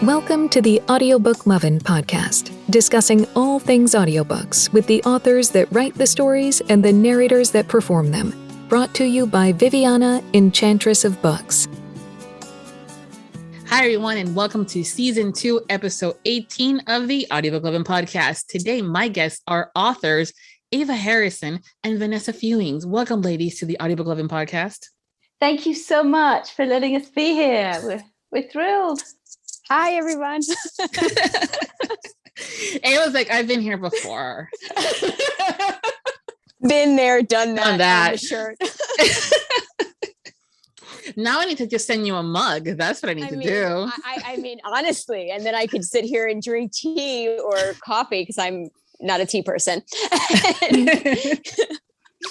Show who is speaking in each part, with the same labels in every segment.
Speaker 1: Welcome to the Audiobook Lovin Podcast, discussing all things audiobooks with the authors that write the stories and the narrators that perform them. Brought to you by Viviana, Enchantress of Books.
Speaker 2: Hi, everyone, and welcome to Season 2, Episode 18 of the Audiobook Lovin Podcast. Today, my guests are authors Ava Harrison and Vanessa Fewings. Welcome, ladies, to the Audiobook Lovin Podcast.
Speaker 3: Thank you so much for letting us be here. We're thrilled.
Speaker 4: Hi, everyone.
Speaker 2: Ava's like, I've been here before.
Speaker 4: Been there, done that.
Speaker 2: Done that.
Speaker 4: On the shirt.
Speaker 2: Now I need to just send you a mug. That's what I need to do.
Speaker 4: I mean, honestly, and then I could sit here and drink tea or coffee because I'm not a tea person.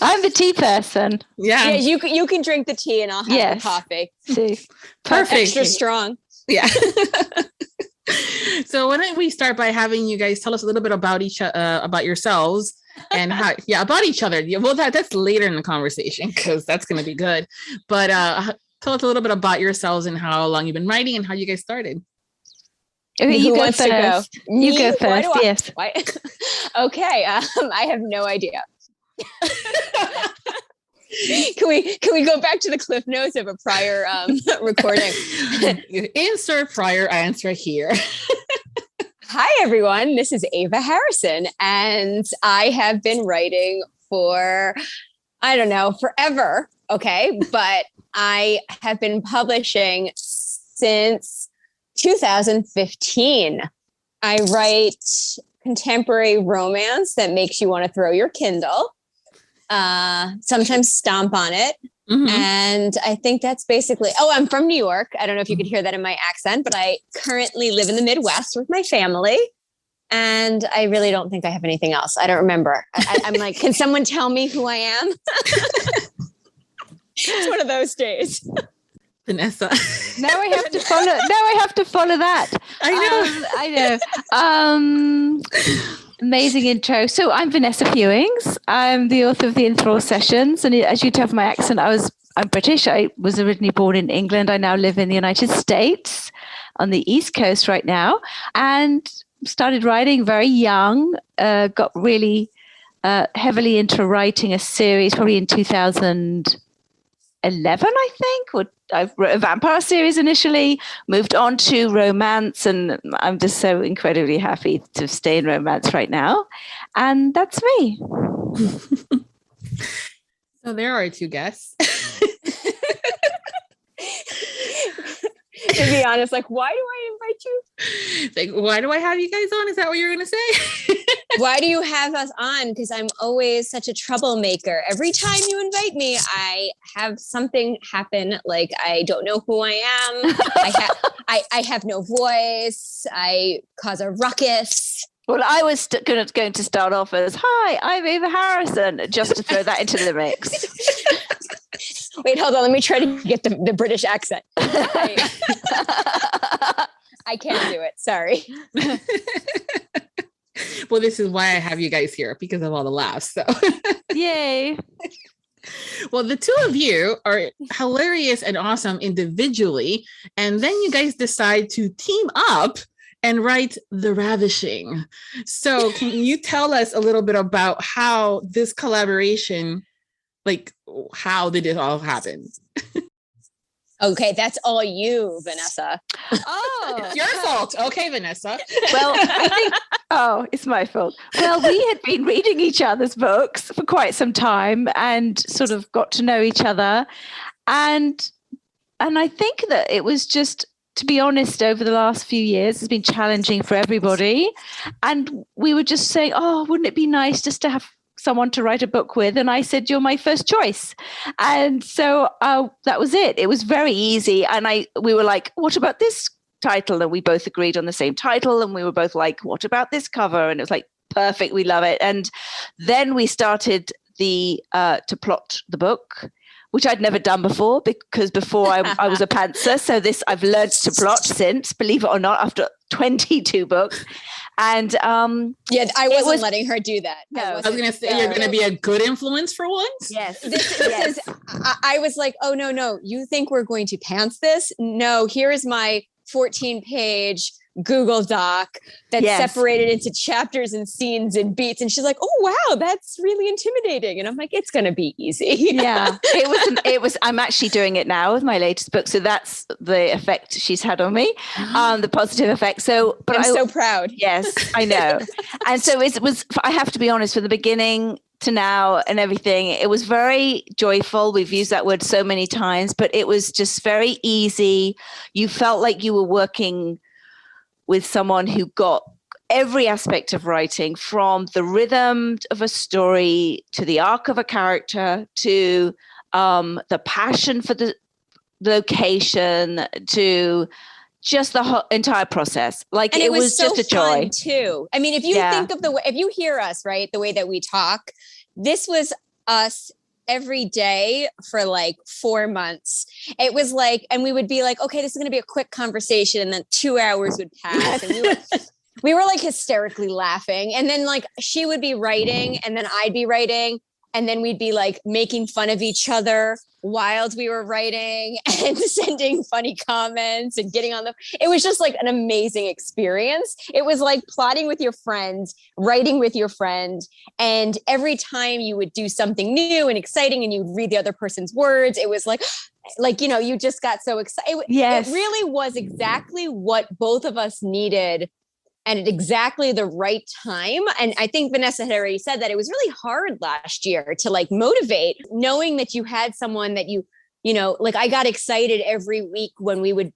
Speaker 3: I'm the tea person.
Speaker 2: Yeah,
Speaker 4: you can drink the tea and I'll have the coffee.
Speaker 3: See,
Speaker 2: perfect.
Speaker 4: Extra strong.
Speaker 2: Yeah. So why don't we start by having you guys tell us a little bit about about yourselves and how, about each other. Yeah, well, that's later in the conversation because that's going to be good. But tell us a little bit about yourselves and how long you've been writing and how you guys started.
Speaker 3: Okay,
Speaker 4: Who wants to go?
Speaker 3: You go first. Yes.
Speaker 4: Okay. I have no idea. Can we go back to the cliff notes of a prior recording?
Speaker 2: Insert prior answer here.
Speaker 4: Hi, everyone. This is Ava Harrison, and I have been writing for, I don't know, forever. Okay. But I have been publishing since 2015. I write contemporary romance that makes you want to throw your Kindle. Sometimes stomp on it. Mm-hmm. And I think that's basically, I'm from New York. I don't know if you could hear that in my accent, but I currently live in the Midwest with my family. And I really don't think I have anything else. I don't remember. I'm like, can someone tell me who I am? It's one of those days.
Speaker 2: Vanessa.
Speaker 3: Now I have to follow that. I know. Amazing intro. So I'm Vanessa Fewings. I'm the author of the Enthrall Sessions. And as you tell from my accent, I'm British. I was originally born in England. I now live in the United States on the East Coast right now. And started writing very young. Got really heavily into writing a series probably in 2011, I think. I wrote a vampire series initially, moved on to romance, and I'm just so incredibly happy to stay in romance right now. And that's me.
Speaker 2: So there are two guests.
Speaker 4: To be honest, like, why do I invite you?
Speaker 2: Like, why do I have you guys on? Is that what you're going to say?
Speaker 4: Why do you have us on? Because I'm always such a troublemaker. Every time you invite me, I have something happen. Like, I don't know who I am. I have no voice. I cause a ruckus.
Speaker 3: Well, I was going to start off as, hi, I'm Ava Harrison, just to throw that into the mix.
Speaker 4: Wait, hold on. Let me try to get the British accent. I can't do it. Sorry.
Speaker 2: Well, this is why I have you guys here, because of all the laughs. So,
Speaker 3: yay.
Speaker 2: Well, the two of you are hilarious and awesome individually. And then you guys decide to team up and write The Ravishing. So can you tell us a little bit about how this collaboration, like, how did it all happen?
Speaker 4: Okay, that's all you, Vanessa.
Speaker 3: Oh,
Speaker 2: it's your fault. Okay, Vanessa.
Speaker 3: Well, I think, it's my fault. Well, we had been reading each other's books for quite some time and sort of got to know each other. And I think that it was just, to be honest, over the last few years, it's been challenging for everybody. And we were just saying, wouldn't it be nice just to have someone to write a book with? And I said, you're my first choice. And so that was it. It was very easy. And we were like, what about this title? And we both agreed on the same title. And we were both like, what about this cover? And it was like, perfect. We love it. And then we started to plot the book, which I'd never done before, because before I was a pantser. So this I've learned to plot since, believe it or not, after 22 books. And
Speaker 4: I wasn't letting her do that.
Speaker 3: No,
Speaker 2: I was going to say, you're going to be a good influence for once.
Speaker 3: Yes.
Speaker 4: This is, I was like, oh, no, you think we're going to pants this? No, here is my 14-page Google Doc that's separated into chapters and scenes and beats. And she's like, oh, wow, that's really intimidating. And I'm like, it's going to be easy.
Speaker 3: Yeah, it was, I'm actually doing it now with my latest book. So that's the effect she's had on me, the positive effect. So, but
Speaker 4: I'm so proud.
Speaker 3: Yes, I know. And so it was, I have to be honest, from the beginning to now and everything, it was very joyful. We've used that word so many times, but it was just very easy. You felt like you were working with someone who got every aspect of writing, from the rhythm of a story to the arc of a character to the passion for the location to just the whole entire process. Like, it was so just a joy
Speaker 4: too. I mean, if you think of the way, if you hear us, right, the way that we talk, this was us every day for like 4 months. It was like, and we would be like, okay, this is going to be a quick conversation. And then 2 hours would pass. And we were like hysterically laughing. And then like she would be writing and then I'd be writing. And then we'd be like making fun of each other while we were writing and sending funny comments and getting on it was just like an amazing experience. It was like plotting with your friend, writing with your friend. And every time you would do something new and exciting and you'd read the other person's words, it was like, you know, you just got so excited.
Speaker 3: Yes.
Speaker 4: It really was exactly what both of us needed, and at exactly the right time. And I think Vanessa had already said that it was really hard last year to like motivate, knowing that you had someone that you know, like I got excited every week when we would,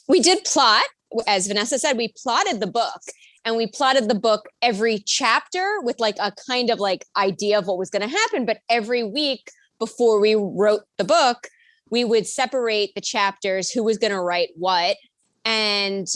Speaker 4: we did plot, as Vanessa said, we plotted the book, and we plotted the book every chapter with like a kind of like idea of what was going to happen. But every week before we wrote the book, we would separate the chapters, who was going to write what, and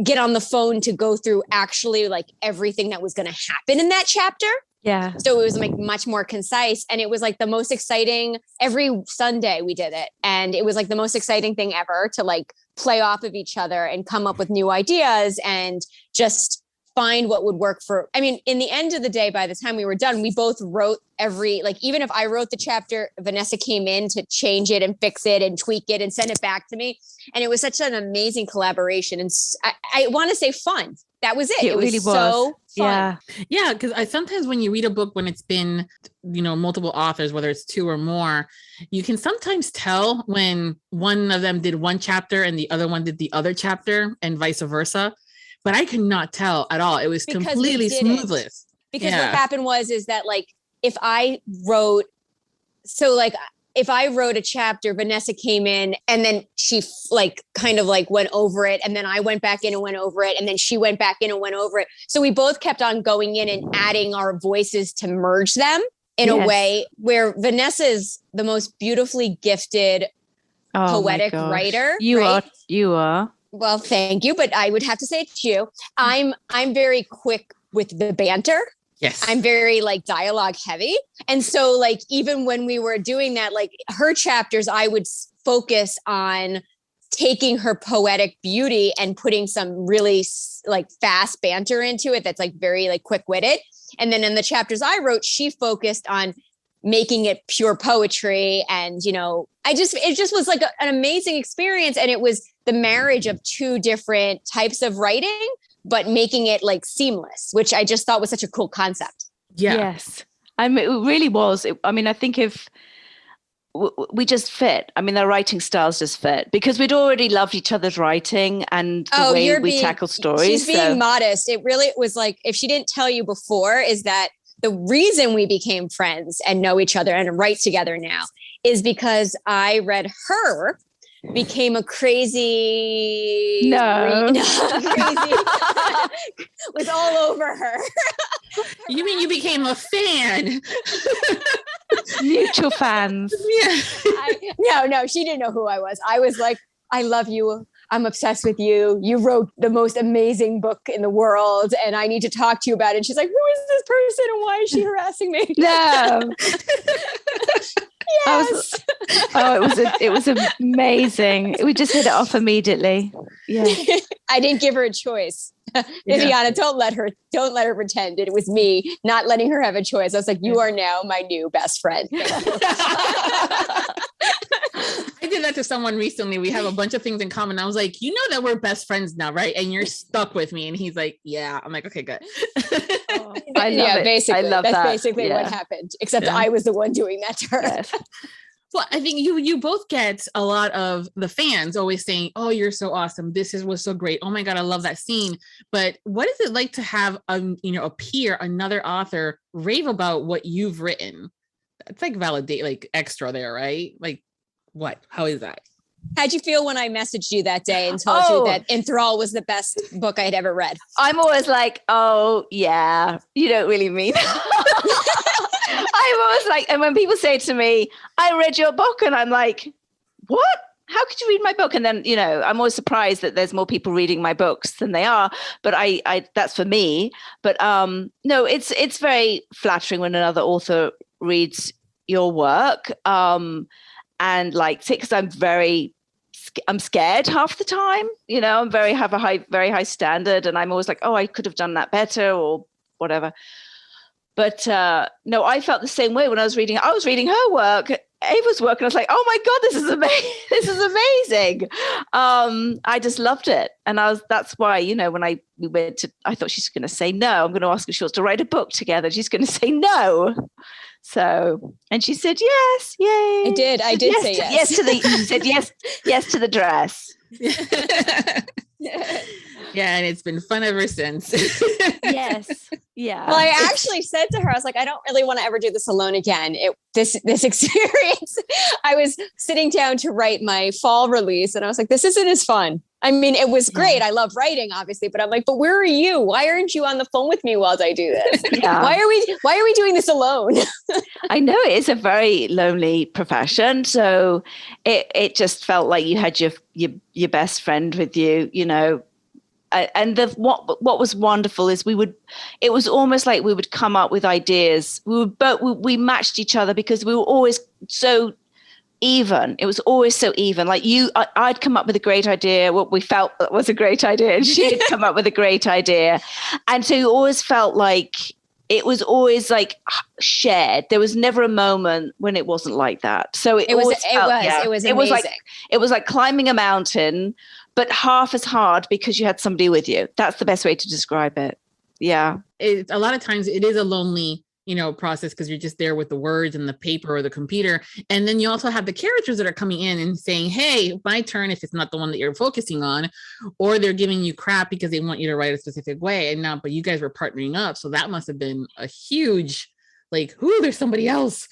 Speaker 4: get on the phone to go through actually like everything that was going to happen in that chapter.
Speaker 3: Yeah.
Speaker 4: So it was like much more concise, and it was like the most exciting. Every Sunday we did it, and it was like the most exciting thing ever to like play off of each other and come up with new ideas and just find what would work for, I mean, in the end of the day, by the time we were done, we both wrote like, even if I wrote the chapter, Vanessa came in to change it and fix it and tweak it and send it back to me. And it was such an amazing collaboration. And I want to say fun. That was it.
Speaker 3: It really was
Speaker 4: so fun.
Speaker 2: Yeah. Cause I sometimes when you read a book, when it's been, you know, multiple authors, whether it's 2 or more, you can sometimes tell when one of them did one chapter and the other one did the other chapter and vice versa. But I could not tell at all. It was because completely smoothless.
Speaker 4: Because what happened is that like, if I wrote a chapter, Vanessa came in and then she like kind of like went over it. And then I went back in and went over it. And then she went back in and went over it. So we both kept on going in and adding our voices to merge them in a way where Vanessa is the most beautifully gifted poetic writer.
Speaker 3: You are.
Speaker 4: Well, thank you. But I would have to say it's you. I'm very quick with the banter.
Speaker 2: Yes.
Speaker 4: I'm very like dialogue heavy. And so like, even when we were doing that, like her chapters, I would focus on taking her poetic beauty and putting some really like fast banter into it. That's like very like quick witted. And then in the chapters I wrote, she focused on making it pure poetry. And, you know, it just was like an amazing experience. And it was the marriage of 2 different types of writing, but making it like seamless, which I just thought was such a cool concept.
Speaker 2: Yeah.
Speaker 3: Yes. I mean, it really was. I think if we just fit, I mean, their writing styles just fit because we'd already loved each other's writing and the way we tackle stories.
Speaker 4: She's being modest. It really was like, if she didn't tell you before, is that the reason we became friends and know each other and write together now is because I read her, became a crazy crazy was all over her.
Speaker 2: You mean you became a fan?
Speaker 3: Mutual fans.
Speaker 2: Yeah.
Speaker 4: No, she didn't know who I was. I was like, I love you. I'm obsessed with you. You wrote the most amazing book in the world and I need to talk to you about it. And she's like, who is this person and why is she harassing me?
Speaker 3: No.
Speaker 4: Yes.
Speaker 3: It was amazing. We just hit it off immediately. Yeah.
Speaker 4: I didn't give her a choice. Viviana, don't let her pretend it was me not letting her have a choice. I was like, you are now my new best friend.
Speaker 2: I did that to someone recently. We have a bunch of things in common. I was like, you know that we're best friends now, right? And you're stuck with me. And he's like, yeah. I'm like, okay, good.
Speaker 3: I love it.
Speaker 4: Basically.
Speaker 3: I love
Speaker 4: That's
Speaker 3: that.
Speaker 4: basically what happened, except I was the one doing that to her.
Speaker 3: Yes.
Speaker 2: Well, I think you both get a lot of the fans always saying, oh, you're so awesome. Was so great. Oh my God, I love that scene. But what is it like to have another author rave about what you've written? It's like validate, like extra there, right? Like what? How is that?
Speaker 4: How'd you feel when I messaged you that day and told you that Enthrall was the best book I had ever read?
Speaker 3: I'm always like, oh yeah, you don't really mean I'm always like, and when people say to me, I read your book, and I'm like, what? How could you read my book? And then, I'm always surprised that there's more people reading my books than they are, but I that's for me. But no, it's very flattering when another author reads your work. And like, because I'm scared half the time, I'm very high standard, and I'm always like, oh, I could have done that better or whatever. But no, I felt the same way when I was reading her work, Ava's work, and I was like, oh my God, this is amazing. This is amazing. I just loved it. And that's why, when we went to, I thought she's going to say no. I'm going to ask if she wants to write a book together. She's going to say no. So, and she said, yes, yay.
Speaker 4: I did
Speaker 3: yes
Speaker 4: say yes.
Speaker 3: She said yes to the dress.
Speaker 2: Yeah, and it's been fun ever since.
Speaker 3: Yes. Yeah.
Speaker 4: Well, I actually said to her, I was like, I don't really want to ever do this alone again. This experience, I was sitting down to write my fall release, and I was like, this isn't as fun. I mean, it was great. I love writing, obviously, but I'm like, but where are you? Why aren't you on the phone with me while I do this?
Speaker 3: Yeah.
Speaker 4: Why are we doing this alone?
Speaker 3: I know it is a very lonely profession. So it just felt like you had your best friend with you, And what was wonderful is it was almost like we would come up with ideas. We matched each other because we were always so even. It was always so even. Like I'd come up with a great idea, what we felt was a great idea, and she'd come up with a great idea. And so you always felt like it was always like shared. There was never a moment when it wasn't like that. So it was amazing. It was like climbing a mountain, but half as hard because you had somebody with you. That's the best way to describe it. Yeah.
Speaker 2: A lot of times it is a lonely, process because you're just there with the words and the paper or the computer. And then you also have the characters that are coming in and saying, hey, my turn, if it's not the one that you're focusing on, or they're giving you crap because they want you to write a specific way. But you guys were partnering up. So that must have been a huge, like, there's somebody else.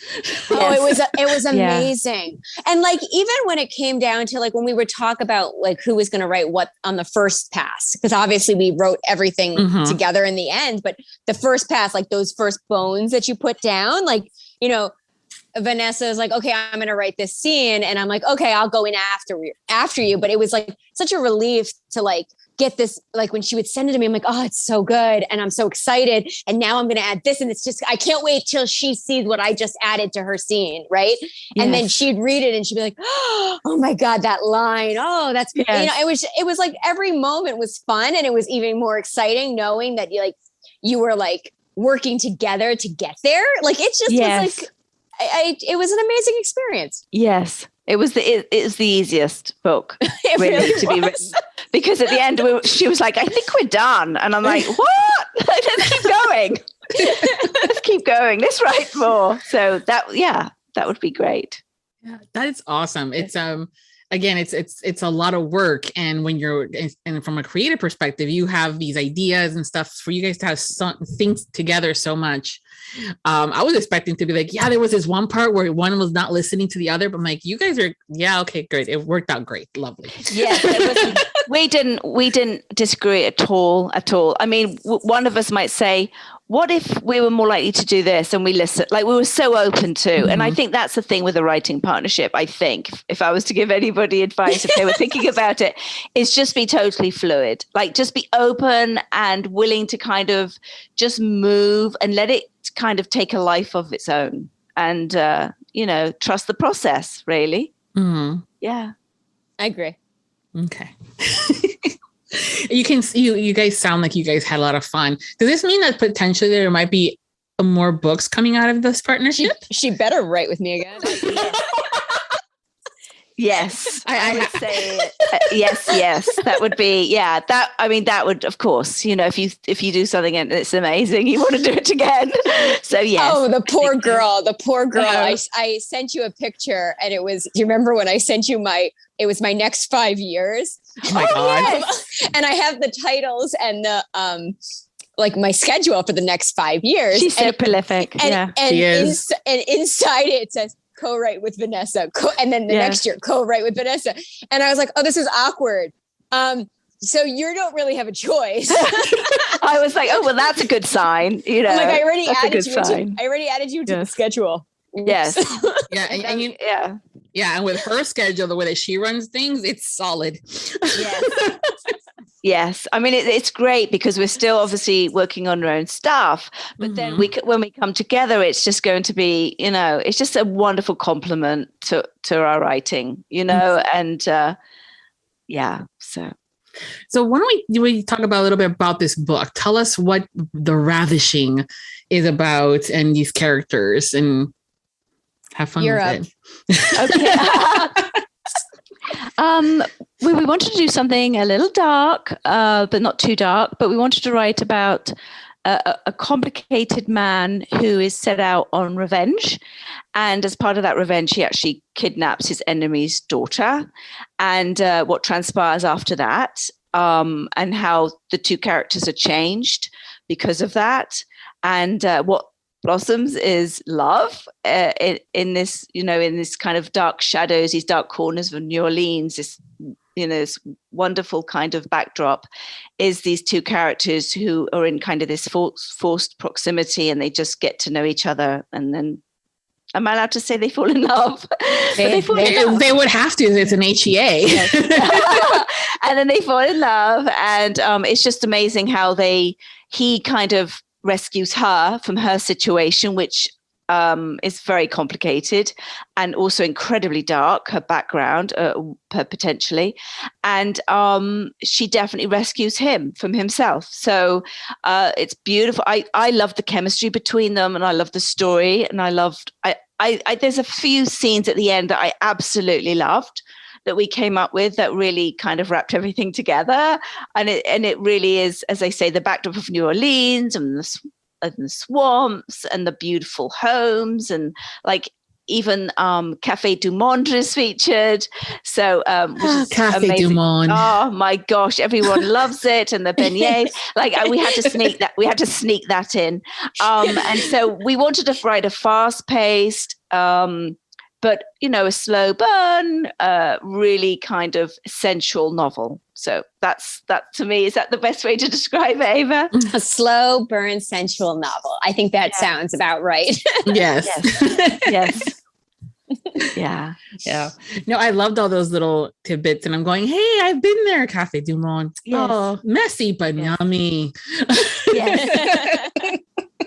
Speaker 4: Oh, it was amazing. Yeah. And like, even when it came down to like, when we would talk about like who was going to write what on the first pass, because obviously we wrote everything together in the end, but the first pass, like those first bones that you put down, like, Vanessa is like, okay, I'm going to write this scene. And I'm like, okay, I'll go in after you. But it was like such a relief to like, get this, like when she would send it to me, I'm like, oh, it's so good. And I'm so excited. And now I'm going to add this. And it's just, I can't wait till she sees what I just added to her scene. Right. Yes. And then she'd read it and she'd be like, oh my God, that line. Oh, that's good. Yes. It was like every moment was fun. And it was even more exciting knowing that you were like working together to get there. Like, it just was like, it was an amazing experience.
Speaker 3: Yes. It was the easiest book really to be written, because at the end she was like, I think we're done. And I'm like, what? Let's keep going. Let's keep going. Let's write more. So that would be great.
Speaker 2: Yeah, that is awesome. It's again, it's a lot of work. And when and from a creative perspective, you have these ideas and stuff for you guys to have things together so much. I was expecting to be like, yeah, there was this one part where one was not listening to the other, but I'm like, you guys are, okay, great. It worked out great. Lovely.
Speaker 3: Yes, we didn't disagree at all. I mean, one of us might say, what if we were more likely to do this, and we listen, like we were so open to, and I think that's the thing with a writing partnership. I think if I was to give anybody advice, if they were thinking about it, is just be totally fluid, like just be open and willing to kind of just move and let it kind of take a life of its own, and trust the process, really.
Speaker 2: Mm-hmm.
Speaker 3: Yeah,
Speaker 4: I agree.
Speaker 2: Okay. You guys sound like you guys had a lot of fun. Does this mean that potentially there might be more books coming out of this partnership?
Speaker 4: She better write with me again.
Speaker 3: Yes,
Speaker 2: I
Speaker 3: would say yes. That would be, that would, of course, if you do something and it's amazing, you want to do it again. So yes.
Speaker 4: Oh, the poor girl. I sent you a picture, and it was. Do you remember when I sent you it was my next 5 years?
Speaker 2: Oh my God!
Speaker 3: Yes.
Speaker 4: And I have the titles and the like my schedule for the next 5 years.
Speaker 3: She's so prolific.
Speaker 4: And
Speaker 2: she is.
Speaker 4: And inside it says, co-write with Vanessa, and then the next year co-write with Vanessa. And I was like, oh, this is awkward. So you don't really have a choice.
Speaker 3: I was like, oh, well, that's a good sign. Like
Speaker 4: I already added you to the schedule.
Speaker 3: Yes.
Speaker 2: And with her schedule, the way that she runs things, it's solid.
Speaker 3: Yes. Yes, I mean it's great because we're still obviously working on our own stuff, but then when we come together, it's just going to be, it's just a wonderful compliment to our writing, and
Speaker 2: So why don't we talk about a little bit about this book? Tell us what The Ravishing is about and these characters, and have fun with it.
Speaker 3: Okay. We wanted to do something a little dark, but not too dark. But we wanted to write about a complicated man who is set out on revenge. And as part of that revenge, he actually kidnaps his enemy's daughter. And what transpires after that, and how the two characters are changed because of that. And what blossoms is love in this, in this kind of dark shadows, these dark corners of New Orleans, this wonderful kind of backdrop is these two characters who are in kind of this forced proximity, and they just get to know each other. And then, am I allowed to say they fall in love?
Speaker 2: They would have to. It's an HEA.
Speaker 3: Yes. And then they fall in love, and it's just amazing how he kind of rescues her from her situation, which is very complicated and also incredibly dark, her background, potentially. And she definitely rescues him from himself. So it's beautiful. I love the chemistry between them, and I love the story. And there's a few scenes at the end that I absolutely loved that we came up with that really kind of wrapped everything together. And it really is, as I say, the backdrop of New Orleans and the swamps and the beautiful homes, and like even Café du Monde is featured. So
Speaker 2: Café du Monde.
Speaker 3: Oh my gosh, everyone loves it, and the beignets. Like we had to sneak that in. And so we wanted to write a fast-paced, but a slow burn, really kind of sensual novel. So that to me, is that the best way to describe it, Ava?
Speaker 4: A slow burn sensual novel. I think that sounds about right.
Speaker 2: Yes.
Speaker 3: Yes. Yeah.
Speaker 2: No, I loved all those little tidbits, and I'm going, hey, I've been there, Café du Monde. Yes. Oh, messy but yummy.
Speaker 3: Yes.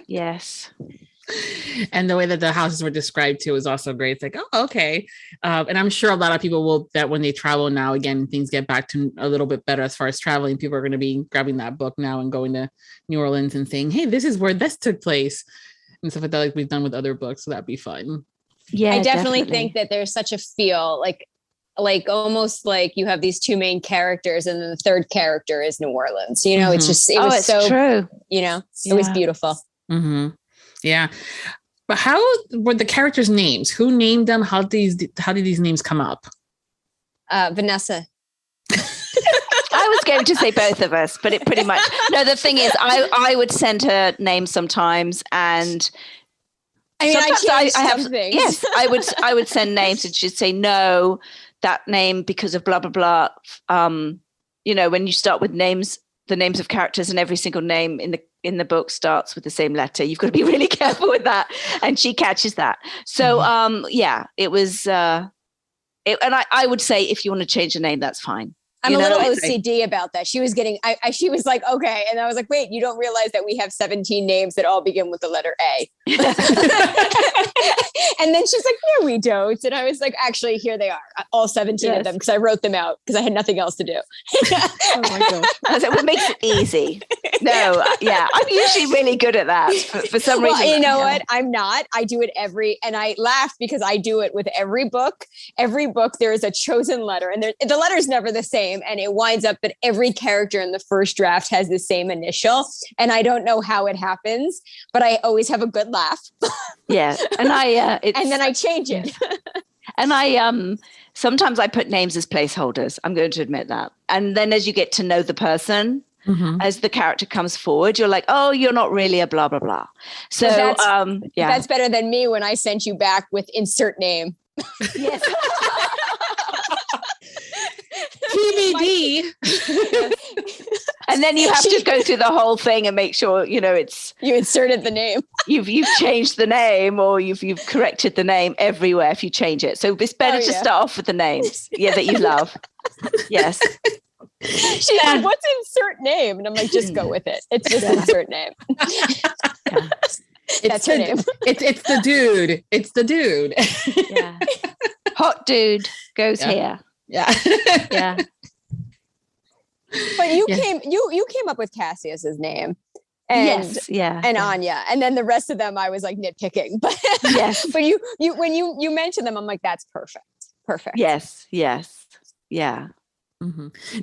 Speaker 3: Yes.
Speaker 2: And the way that the houses were described too was also great. It's like, oh, okay. And I'm sure a lot of people will, that when they travel now, again, things get back to a little bit better as far as traveling. People are going to be grabbing that book now and going to New Orleans and saying, hey, this is where this took place and stuff like that, like we've done with other books. So that'd be fun.
Speaker 3: Yeah,
Speaker 4: I definitely think that there's such a feel like almost like you have these two main characters, and then the third character is New Orleans. It's just, it was so
Speaker 3: true.
Speaker 4: It was beautiful.
Speaker 2: Mm-hmm. Yeah. But how were the characters' names? Who named them? How did these names come up?
Speaker 4: Vanessa.
Speaker 3: I was going to say both of us, but it pretty much, no, the thing is, I would send her names sometimes, and
Speaker 4: I things.
Speaker 3: Yes, I would send names, and she'd say, no, that name because of blah, blah, blah. When you start with names, the names of characters, and every single name in the book starts with the same letter, you've got to be really careful with that. And she catches that. So, it was, and I would say, if you want to change the name, that's fine.
Speaker 4: I'm
Speaker 3: You
Speaker 4: a
Speaker 3: know,
Speaker 4: little
Speaker 3: it's like-
Speaker 4: OCD about that. She was getting, she was like, okay. And I was like, wait, you don't realize that we have 17 names that all begin with the letter A. And then she's like, no, we don't. And I was like, actually, here they are, all 17 of them, because I wrote them out because I had nothing else to do.
Speaker 3: Oh my gosh. I was like, what makes it easy? No, yeah. I'm usually really good at that for some reason.
Speaker 4: You know what? I'm not. I do it and I laugh because I do it with every book. Every book, there is a chosen letter, and the letter's never the same. And it winds up that every character in the first draft has the same initial. And I don't know how it happens, but I always have a good laugh.
Speaker 3: Yeah. And
Speaker 4: and then I change it.
Speaker 3: And I sometimes I put names as placeholders. I'm going to admit that. And then as you get to know the person, as the character comes forward, you're like, oh, you're not really a blah, blah, blah. So
Speaker 4: that's better than me when I sent you back with insert name.
Speaker 3: Yes.
Speaker 2: TBD.
Speaker 3: And then you have to go through the whole thing and make sure, you
Speaker 4: inserted the name.
Speaker 3: You've changed the name, or you've corrected the name everywhere if you change it. So it's better to start off with the names, that you love. Yes.
Speaker 4: She's like, what's insert name? And I'm like, just go with it. It's just insert name. That's her name.
Speaker 2: It's the dude. It's the dude.
Speaker 3: Yeah. Hot dude goes here.
Speaker 2: Yeah.
Speaker 3: Yeah.
Speaker 4: But you came up with Cassius's name. And, and Anya. And then the rest of them I was like nitpicking. But
Speaker 3: yes.
Speaker 4: But you when you mentioned them, I'm like, that's perfect. Perfect.
Speaker 3: Yes. Yes. Yeah.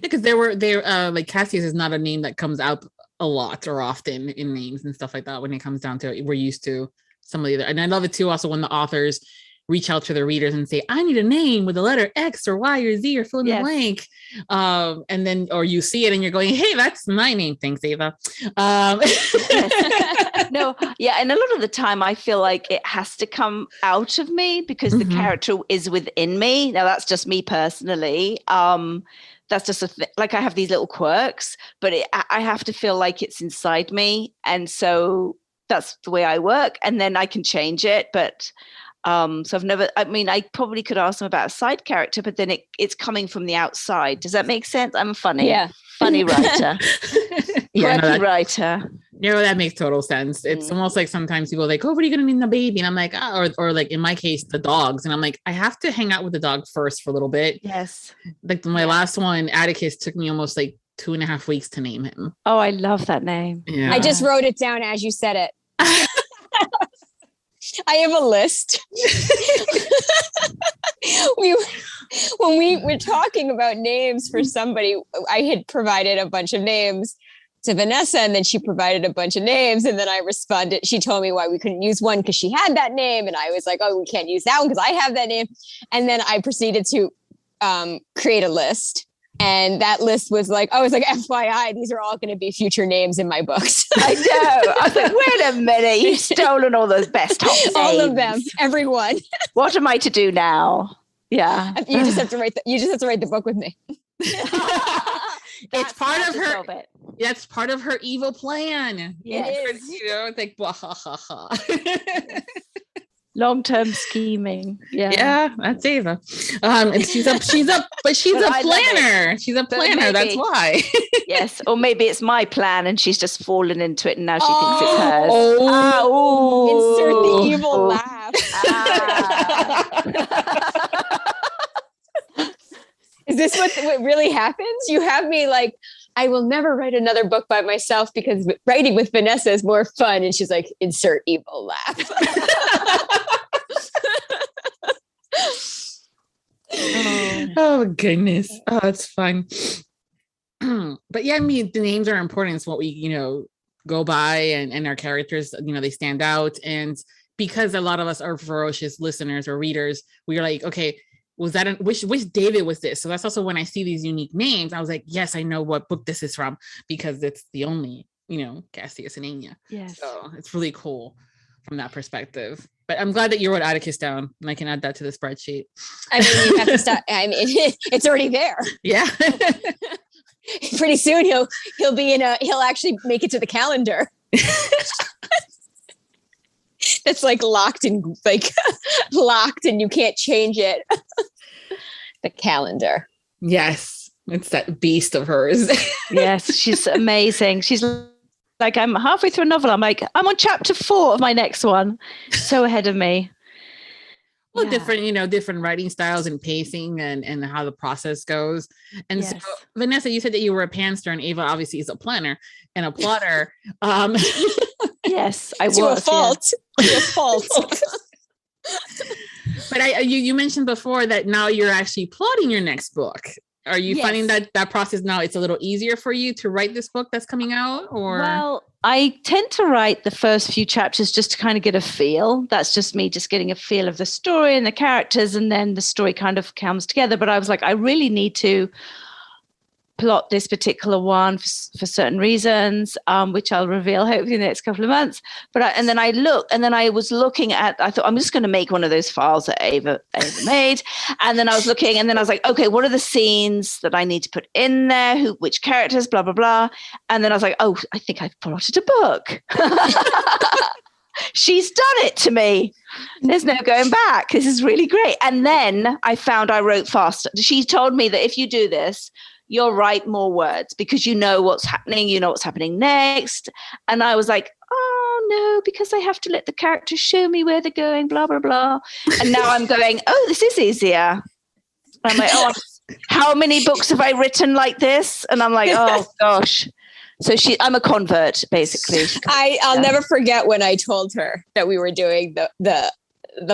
Speaker 2: Because they're like Cassius is not a name that comes out a lot or often in names and stuff like that. When it comes down to it, we're used to some of the other, and I love it too. Also, when the authors reach out to their readers and say, "I need a name with the letter X or Y or Z or fill in the blank," and then or you see it and you're going, "Hey, that's my name." Thanks, Ava.
Speaker 3: No, yeah, and a lot of the time I feel like it has to come out of me because the character is within me. Now that's just me personally. That's just like I have these little quirks, but I have to feel like it's inside me, and so that's the way I work. And then I can change it, but so I've never. I mean, I probably could ask them about a side character, but then it's coming from the outside. Does that make sense? I'm funny, funny writer, quirky writer.
Speaker 2: No, that makes total sense. It's almost like sometimes people are like, "Oh, what are you going to name the baby?" And I'm like, or like in my case, the dogs. And I'm like, I have to hang out with the dog first for a little bit.
Speaker 3: Yes.
Speaker 2: Like my last one, Atticus, took me almost like 2.5 weeks to name him.
Speaker 3: Oh, I love that name.
Speaker 2: Yeah.
Speaker 4: I just wrote it down as you said it. I have a list. When we were talking about names for somebody, I had provided a bunch of names to Vanessa, and then she provided a bunch of names, and then I responded. She told me why we couldn't use one because she had that name, and I was like, "Oh, we can't use that one because I have that name." And then I proceeded to create a list, and that list was like, I was like, FYI, these are all going to be future names in my books.
Speaker 3: I know. I was like, wait a minute, you've stolen all those best hot names.
Speaker 4: All of them, everyone.
Speaker 3: What am I to do now? Yeah,
Speaker 4: you just have to write. You just have to write the book with me.
Speaker 2: It's part of her. That's part of her evil plan.
Speaker 3: Yes.
Speaker 2: It's like blah, ha, ha, ha.
Speaker 3: Long-term scheming.
Speaker 2: Yeah, that's Ava. And she's a planner. She's a planner. That's why.
Speaker 3: Yes, or maybe it's my plan, and she's just fallen into it, and now she thinks it's hers.
Speaker 4: Insert the evil laugh. Is this what really happens? You have me like, I will never write another book by myself because writing with Vanessa is more fun. And she's like, insert evil laugh.
Speaker 2: Oh goodness. Oh, it's fun. But yeah, I mean, the names are important. It's what we, go by, and our characters, they stand out. And because a lot of us are ferocious listeners or readers, we are like, okay, was that which David was this? So that's also when I see these unique names, I was like, yes, I know what book this is from because it's the only, Cassius and Anya.
Speaker 3: Yes.
Speaker 2: So it's really cool from that perspective. But I'm glad that you wrote Atticus down, and I can add that to the spreadsheet.
Speaker 4: I mean, you have to stop. I mean, it's already there.
Speaker 2: Yeah.
Speaker 4: Pretty soon he'll actually make it to the calendar. It's like locked and you can't change it. The calendar.
Speaker 2: Yes. It's that beast of hers.
Speaker 3: Yes, she's amazing. She's like, I'm halfway through a novel. I'm like, I'm on chapter 4 of my next one. So ahead of me.
Speaker 2: Well, different writing styles and pacing and how the process goes. And
Speaker 3: Yes.
Speaker 2: so, Vanessa, you said that you were a pantster, and Ava obviously is a planner and a plotter.
Speaker 3: Yes, I was.
Speaker 4: To a fault. To a fault.
Speaker 2: But you mentioned before that now you're actually plotting your next book. Are you
Speaker 3: Yes.
Speaker 2: finding that process now it's a little easier for you to write this book that's coming out? Or
Speaker 3: Well, I tend to write the first few chapters just to kind of get a feel. That's just me just getting a feel of the story and the characters, and then the story kind of comes together. But I was like, I really need to plot this particular one for certain reasons, which I'll reveal hopefully in the next couple of months. And then I was looking at, I thought, I'm just going to make one of those files that Ava made. And then I was looking, and then I was like, okay, what are the scenes that I need to put in there? Which characters, blah, blah, blah. And then I was like, oh, I think I've plotted a book. She's done it to me. There's no going back. This is really great. And then I found I wrote faster. She told me that if you do this, you'll write more words because you know what's happening, you know what's happening next. And I was like, oh no, because I have to let the characters show me where they're going, blah, blah, blah. And now I'm going, oh, this is easier. I'm like, oh, how many books have I written like this? And I'm like, oh gosh. So I'm a convert, basically.
Speaker 4: I'll never forget when I told her that we were doing the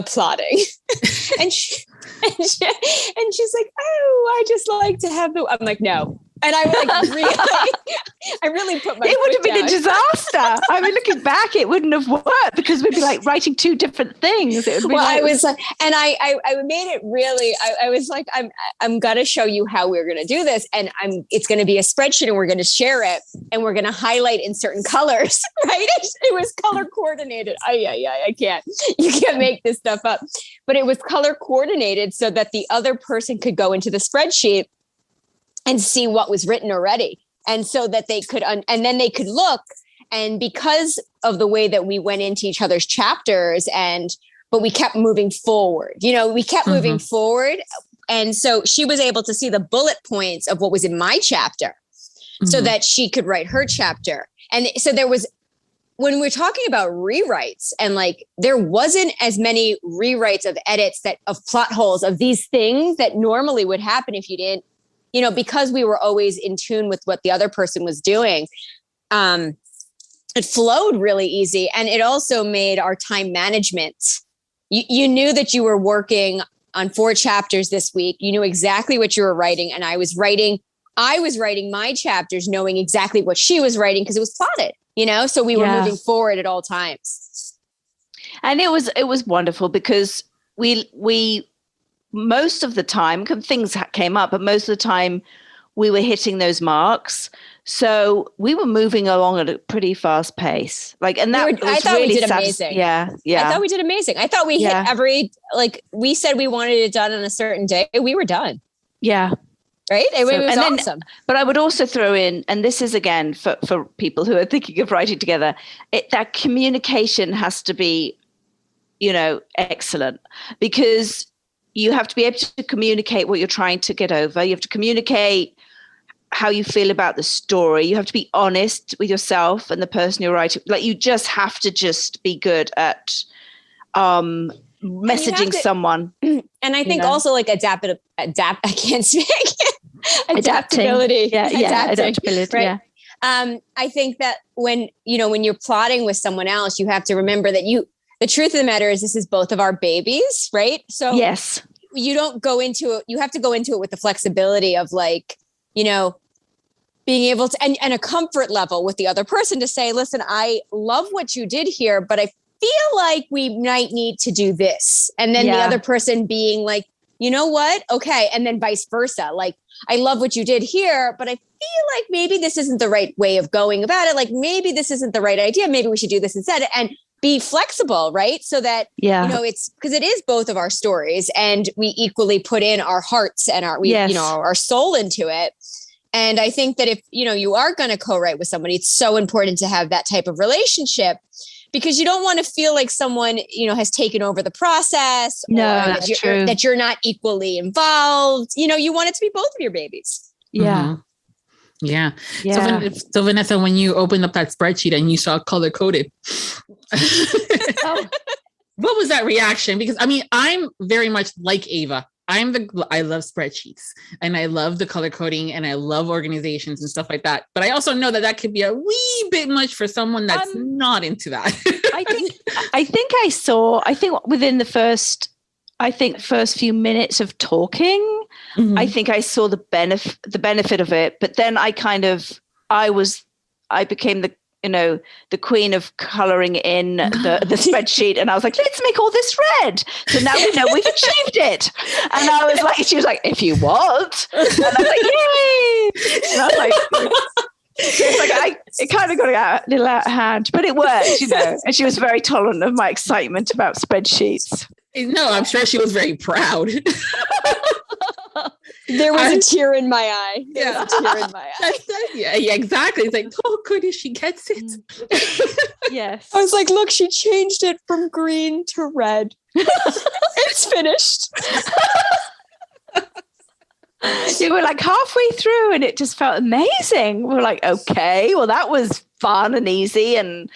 Speaker 4: plotting. and she's like, oh, I just like to have the, I'm like, no. And I really put my
Speaker 3: It would have been
Speaker 4: down.
Speaker 3: a disaster. I mean, looking back, it wouldn't have worked because we'd be like writing two different things. It would be
Speaker 4: I was like, and I made it really, I was like, I'm going to show you how we're going to do this. And it's going to be a spreadsheet and we're going to share it and we're going to highlight in certain colors, right? It was color coordinated. I can't, you can't make this stuff up, but it was color coordinated so that the other person could go into the spreadsheet and see what was written already. And so that they could, and then they could look. And because of the way that we went into each other's chapters but we kept moving forward, moving forward. And so she was able to see the bullet points of what was in my chapter so that she could write her chapter. And so when we're talking about rewrites and like, there wasn't as many rewrites of edits of plot holes of these things that normally would happen if you didn't, because we were always in tune with what the other person was doing, it flowed really easy. And it also made our time management. You knew that you were working on 4 chapters this week. You knew exactly what you were writing. And I was writing my chapters knowing exactly what she was writing because it was plotted, so we were moving forward at all times.
Speaker 3: And it was wonderful because we most of the time, things came up, but most of the time we were hitting those marks. So we were moving along at a pretty fast pace. I thought we did amazing.
Speaker 4: Yeah. I thought we did amazing. I thought we hit we said we wanted it done on a certain day. We were done.
Speaker 3: Yeah.
Speaker 4: Right? It was awesome.
Speaker 3: But I would also throw in, and this is again for people who are thinking of writing together, that communication has to be, excellent, because you have to be able to communicate what you're trying to get over. You have to communicate how you feel about the story. You have to be honest with yourself and the person you're writing. You just have to be good at messaging someone.
Speaker 4: And I think also I can't speak. Adaptability.
Speaker 3: Adaptability.
Speaker 4: Right?
Speaker 3: Yeah.
Speaker 4: I think that when you're plotting with someone else, you have to remember that the truth of the matter is this is both of our babies, right? So
Speaker 3: yes,
Speaker 4: you don't go into it. You have to go into it with the flexibility of being able to, and a comfort level with the other person to say, listen, I love what you did here, but I feel like we might need to do this. And then the other person being like, you know what? Okay. And then vice versa. I love what you did here, but I feel like maybe this isn't the right way of going about it. Maybe this isn't the right idea. Maybe we should do this instead. And be flexible, right? So that, it's because it is both of our stories and we equally put in our hearts and our soul into it. And I think that if, you are going to co-write with somebody, it's so important to have that type of relationship because you don't want to feel like someone, has taken over the process.
Speaker 3: No, that's true.
Speaker 4: That you're not equally involved. You want it to be both of your babies.
Speaker 3: Yeah.
Speaker 2: Yeah.
Speaker 3: Yeah.
Speaker 2: So Vanessa, when you opened up that spreadsheet and you saw color coded,
Speaker 3: Oh.
Speaker 2: what was that reaction? Because I mean, I'm very much like Ava. I love spreadsheets and I love the color coding and I love organizations and stuff like that. But I also know that could be a wee bit much for someone that's not into that.
Speaker 3: I think within the first few minutes of talking, I think I saw the benefit of it. But then I became the queen of coloring in the spreadsheet, and I was like, let's make all this red. So now we know we've achieved it. And I was like, she was like, if you want. And I was like, yay. And I was like, it kind of got a little out of hand, but it worked, and she was very tolerant of my excitement about spreadsheets.
Speaker 2: No, I'm sure she was very proud.
Speaker 4: There was a tear in my eye. Yeah,
Speaker 2: exactly. It's like, oh goodness, she gets it.
Speaker 3: Yes.
Speaker 4: I was like, look, she changed it from green to red. It's finished.
Speaker 3: You were like halfway through and it just felt amazing. We're like, okay, well, that was fun and easy. And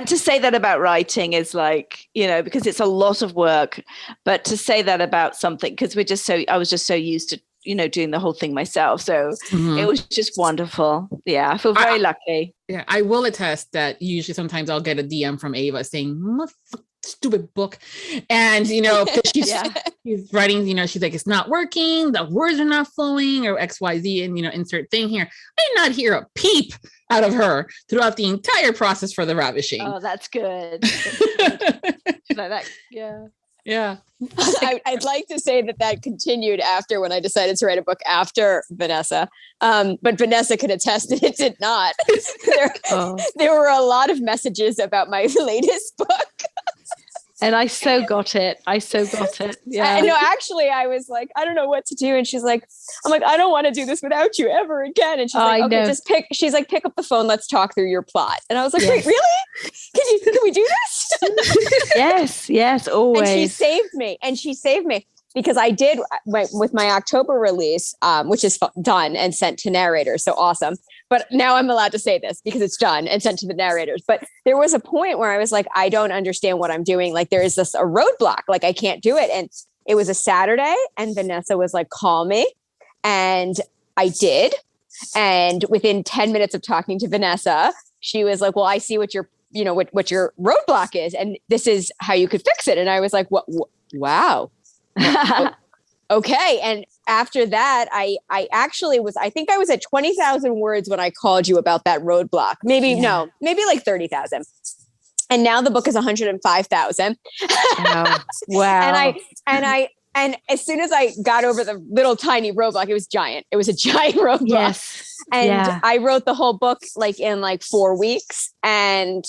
Speaker 3: to say that about writing is like, because it's a lot of work, but to say that about something, because I was just so used to, doing the whole thing myself. So it was just wonderful. Yeah, I feel very lucky.
Speaker 2: Yeah, I will attest that usually sometimes I'll get a DM from Ava saying, stupid book. And, she's writing, she's like, it's not working. The words are not flowing or XYZ and, insert thing here. I did not hear a peep out of her throughout the entire process for the ravishing.
Speaker 3: Oh, that's good. She's like that. Yeah.
Speaker 2: Yeah.
Speaker 4: I'd like to say that continued after when I decided to write a book after Vanessa. But Vanessa could attest that it did not. There were a lot of messages about my latest book.
Speaker 3: And I so got it. Yeah.
Speaker 4: No, actually, I was like, I don't know what to do. And she's like, I'm like, I don't want to do this without you ever again. And she's like, okay, just pick up the phone. Let's talk through your plot. And I was like, wait, really? Can we do this?
Speaker 3: Yes, always.
Speaker 4: And she saved me because I did with my October release, which is done and sent to narrators. So awesome. But now I'm allowed to say this because it's done and sent to the narrators. But there was a point where I was like, I don't understand what I'm doing. Like there is a roadblock, like I can't do it. And it was a Saturday and Vanessa was like, call me. And I did. And within 10 minutes of talking to Vanessa, she was like, well, I see what your roadblock is. And this is how you could fix it. And I was like, what? Wow. Okay. And after that, I actually I think I was at 20,000 words when I called you about that roadblock. Maybe like 30,000. And now the book is 105,000.
Speaker 3: Wow.
Speaker 4: And as soon as I got over the little tiny roadblock, it was giant. It was a giant roadblock.
Speaker 3: Yes.
Speaker 4: And I wrote the whole book in 4 weeks. And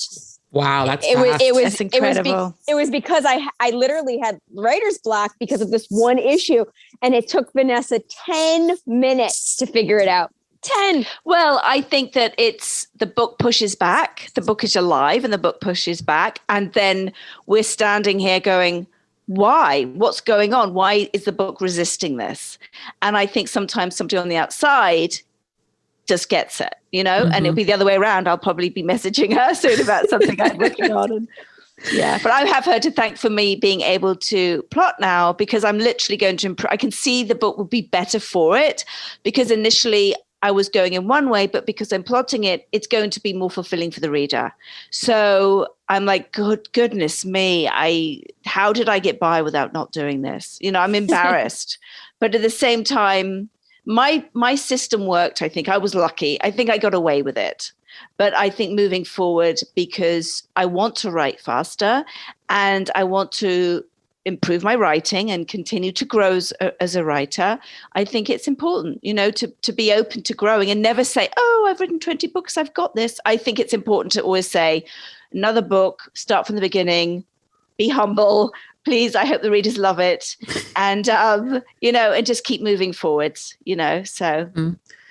Speaker 2: wow, that's
Speaker 3: incredible.
Speaker 4: It was because I literally had writer's block because of this one issue, and it took Vanessa 10 minutes to figure it out. 10.
Speaker 3: Well, I think that it's the book pushes back. The book is alive, and the book pushes back, and then we're standing here going, "Why? What's going on? Why is the book resisting this?" And I think sometimes somebody on the outside just gets it, and it'll be the other way around. I'll probably be messaging her soon about something I'm working on. But I have her to thank for me being able to plot now, because I'm literally going to improve. I can see the book will be better for it, because initially I was going in one way, but because I'm plotting it, it's going to be more fulfilling for the reader. So I'm like, goodness me, how did I get by without not doing this? I'm embarrassed. But at the same time, my system worked. I think I was lucky. I think I got away with it. But I think moving forward, because I want to write faster and I want to improve my writing and continue to grow as a writer, I think it's important, to be open to growing and never say, oh, I've written 20 books, I've got this. I think it's important to always say, another book, start from the beginning, be humble. Please, I hope the readers love it. And, and just keep moving forward, so.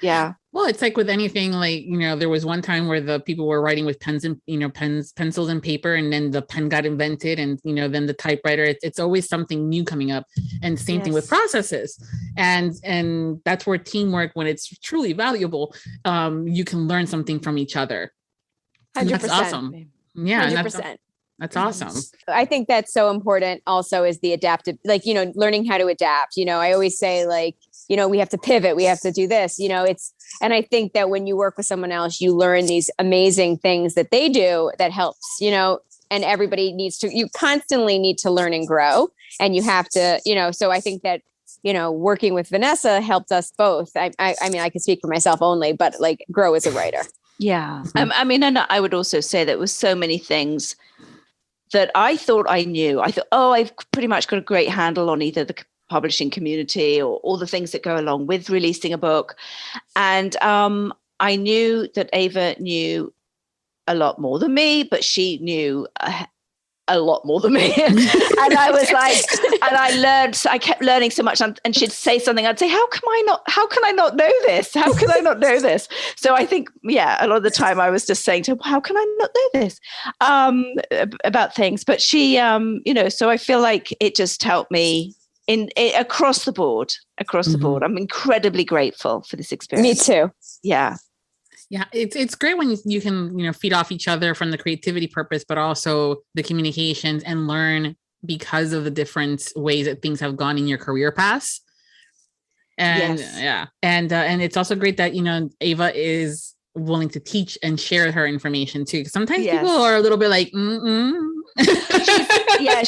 Speaker 3: Yeah.
Speaker 2: Well, it's like with anything, like, there was one time where the people were writing with pens and, pencils and paper, and then the pen got invented, and, then the typewriter, it's always something new coming up. And same thing with processes. And that's where teamwork, when it's truly valuable, you can learn something from each other.
Speaker 4: 100%.
Speaker 2: That's awesome. Yeah.
Speaker 4: 100%.
Speaker 2: That's awesome.
Speaker 4: I think that's so important also, is the adaptive, like, learning how to adapt. I always say, like, we have to pivot, we have to do this, and I think that when you work with someone else, you learn these amazing things that they do that helps, and everybody you constantly need to learn and grow, and you have to, so I think that, working with Vanessa helped us both. I mean, I can speak for myself only, but like, grow as a writer.
Speaker 3: Yeah. I mean, and I would also say there was so many things that I thought I knew. I thought, I've pretty much got a great handle on either the publishing community or all the things that go along with releasing a book. And I knew that Ava knew a lot more than me, but she knew a lot more than me. And I was like, and I kept learning so much. And she'd say something, I'd say, how can I not know this? How can I not know this? So I think, a lot of the time I was just saying to her, how can I not know this about things? But she, so I feel like it just helped me across the board. I'm incredibly grateful for this experience.
Speaker 4: Me too.
Speaker 3: Yeah.
Speaker 2: Yeah, it's great when you can, feed off each other from the creativity purpose, but also the communications, and learn because of the different ways that things have gone in your career paths. And and it's also great that, Ava is willing to teach and share her information too. Sometimes people are a little bit like,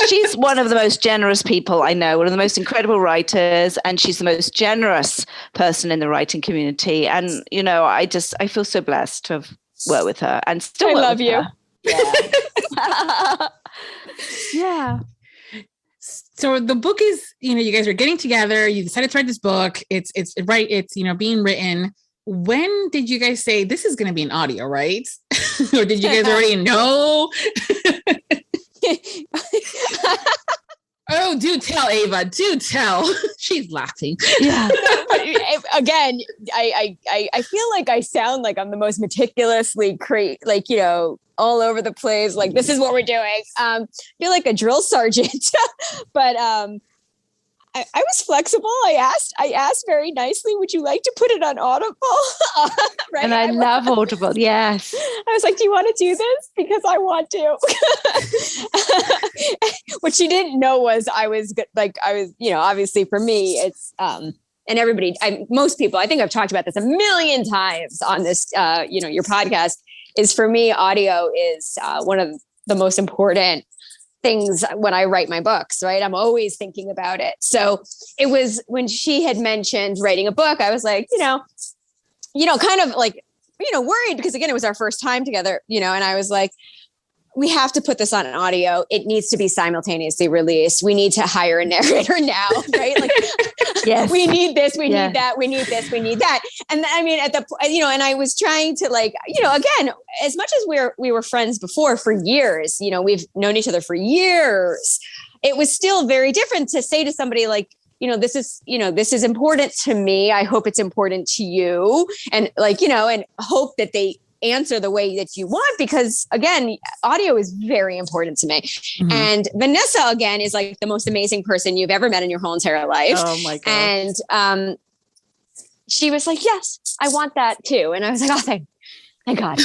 Speaker 3: she's one of the most generous people I know, one of the most incredible writers, and she's the most generous person in the writing community. And, I feel so blessed to have worked with her, and still
Speaker 4: love you.
Speaker 3: Yeah.
Speaker 2: So the book is, you guys are getting together, you decided to write this book. It's being written. When did you guys say this is going to be an audio, right? Or did you guys already know? Oh, do tell, Ava. Do tell. She's laughing.
Speaker 3: Yeah.
Speaker 4: Again, I feel like I sound like I'm the most meticulously all over the place. Like, this is what we're doing. I feel like a drill sergeant, but I was flexible. I asked very nicely, would you like to put it on Audible? Right?
Speaker 3: And I love Audible. Yes.
Speaker 4: I was like, do you want to do this? Because I want to. What she didn't know was obviously for me, it's, and everybody, most people, I think I've talked about this a million times on this, your podcast, is for me, audio is one of the most important things when I write my books, right? I'm always thinking about it. So it was when she had mentioned writing a book, I was like, kind of like, worried, because again, it was our first time together, and I was like, we have to put this on an audio. It needs to be simultaneously released. We need to hire a narrator now, right? Like, yes. We need this, we need that, we need this, we need that. And I mean, and I was trying to again, as much as we were friends before for years, we've known each other for years. It was still very different to say to somebody like, this is important to me. I hope it's important to you. And and hope that they answer the way that you want, because again, audio is very important to me. Mm-hmm. And Vanessa, again, is like the most amazing person you've ever met in your whole entire life. Oh my God. And she was like, yes, I want that too. And I was like, oh, thank God.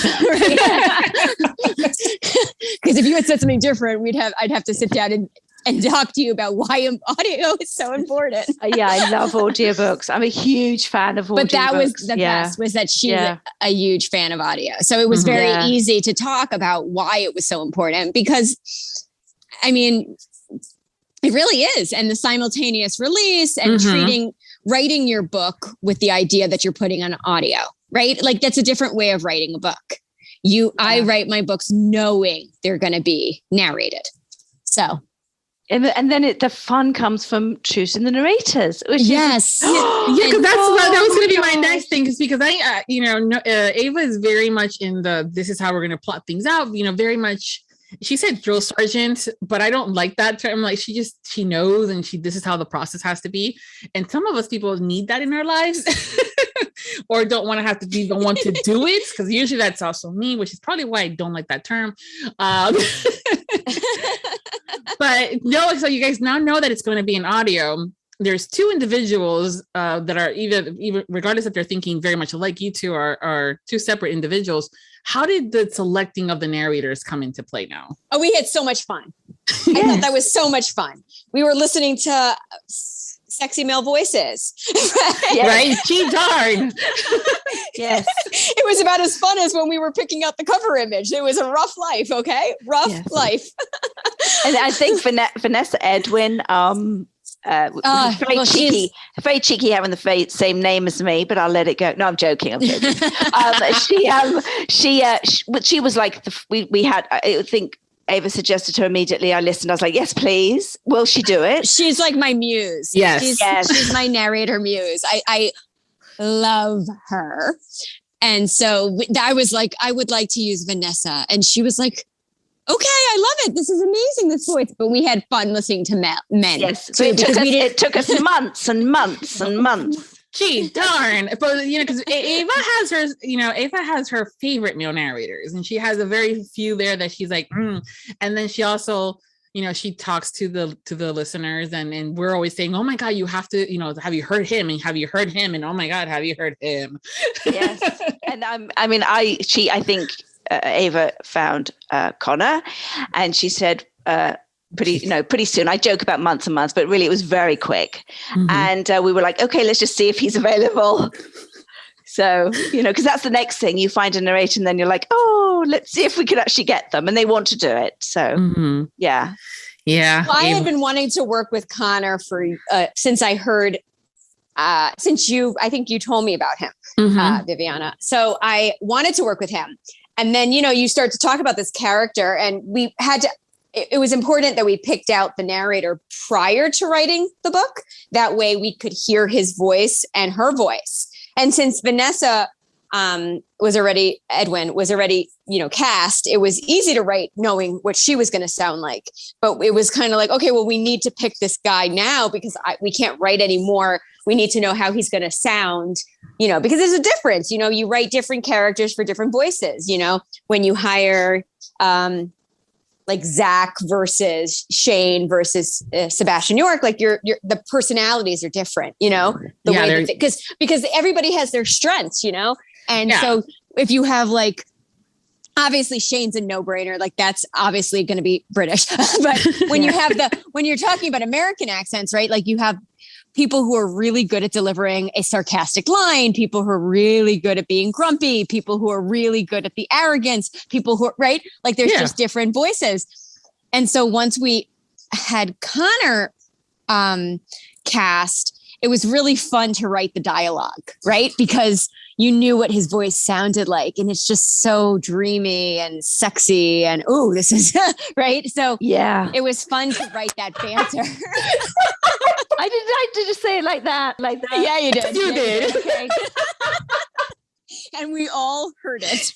Speaker 4: Because if you had said something different, I'd have to sit down and talk to you about why audio is so important.
Speaker 3: I love audiobooks. I'm a huge fan of audiobooks. But
Speaker 4: that was the best, was that she's a huge fan of audio. So it was very easy to talk about why it was so important, because, I mean, it really is. And the simultaneous release and writing your book with the idea that you're putting on audio, right? Like, that's a different way of writing a book. I write my books knowing they're going to be narrated. So...
Speaker 3: And then the fun comes from choosing the narrators.
Speaker 2: Yes. Because that was going to be my next thing. Because Ava is very much in this is how we're going to plot things out. Very much, she said drill sergeant, but I don't like that term. Like, she knows, and this is how the process has to be. And some of us people need that in our lives. or don't want to have to be the one to do it, because usually that's also me, which is probably why I don't like that term. But no, so you guys now know that it's going to be an audio. There's two individuals that are even regardless if they're thinking very much alike, you two are two separate individuals. How did the selecting of the narrators come into play now?
Speaker 4: Oh, we had so much fun. I thought that was so much fun. We were listening to sexy male voices.
Speaker 2: Right? Gee darn.
Speaker 3: Yes.
Speaker 4: It was about as fun as when we were picking out the cover image. It was a rough life, okay? Rough life.
Speaker 3: And I think Vanessa Edwin, very cheeky having the same name as me, but I'll let it go. No, I'm joking. She was like, we had, I think Ava suggested to her immediately. I listened. I was like, yes, please. Will she do it?
Speaker 4: She's like my muse.
Speaker 2: Yes.
Speaker 4: She's my narrator muse. I love her. And so I was like, I would like to use Vanessa. And she was like, okay, I love it. This is amazing, this voice. But we had fun listening to men.
Speaker 3: Yes. So it took us months and months and months.
Speaker 2: Gee darn. But because Ava has her favorite male narrators, and she has a very few there that she's like, and then she also, she talks to the listeners, and we're always saying, oh my God, you have to, have you heard him? And have you heard him? And oh my God, have you heard him?
Speaker 3: Yes. And I think Ava found Connor, and she said, pretty soon. I joke about months and months, but really it was very quick. Mm-hmm. And we were like, okay, let's just see if he's available. So, because that's the next thing. You find a narrator and then you're like, oh, let's see if we can actually get them. And they want to do it. So, yeah.
Speaker 2: Yeah.
Speaker 4: Well, I had been wanting to work with Connor for since I heard, I think you told me about him, Viviana. So I wanted to work with him. And then, you start to talk about this character, and we had to, it was important that we picked out the narrator prior to writing the book. That way we could hear his voice and her voice. And since Vanessa was already cast, it was easy to write knowing what she was going to sound like. But it was kind of like, okay, well, we need to pick this guy now because we can't write anymore. We need to know how he's going to sound, because there's a difference. You write different characters for different voices, when you hire like Zach versus Shane versus Sebastian York, like the personalities are different, way because everybody has their strengths, and so if you have like, obviously Shane's a no-brainer, like that's obviously going to be British, but when you're talking about American accents, right? Like you have people who are really good at delivering a sarcastic line, people who are really good at being grumpy, people who are really good at the arrogance, people who are, right? Like there's just different voices. And so once we had Connor cast, it was really fun to write the dialogue, right? Because you knew what his voice sounded like, and it's just so dreamy and sexy and, ooh, this is right. So it was fun to write that banter.
Speaker 3: I did just say it like that.
Speaker 4: Yeah, you did.
Speaker 2: You did.
Speaker 4: Okay. And we all heard it.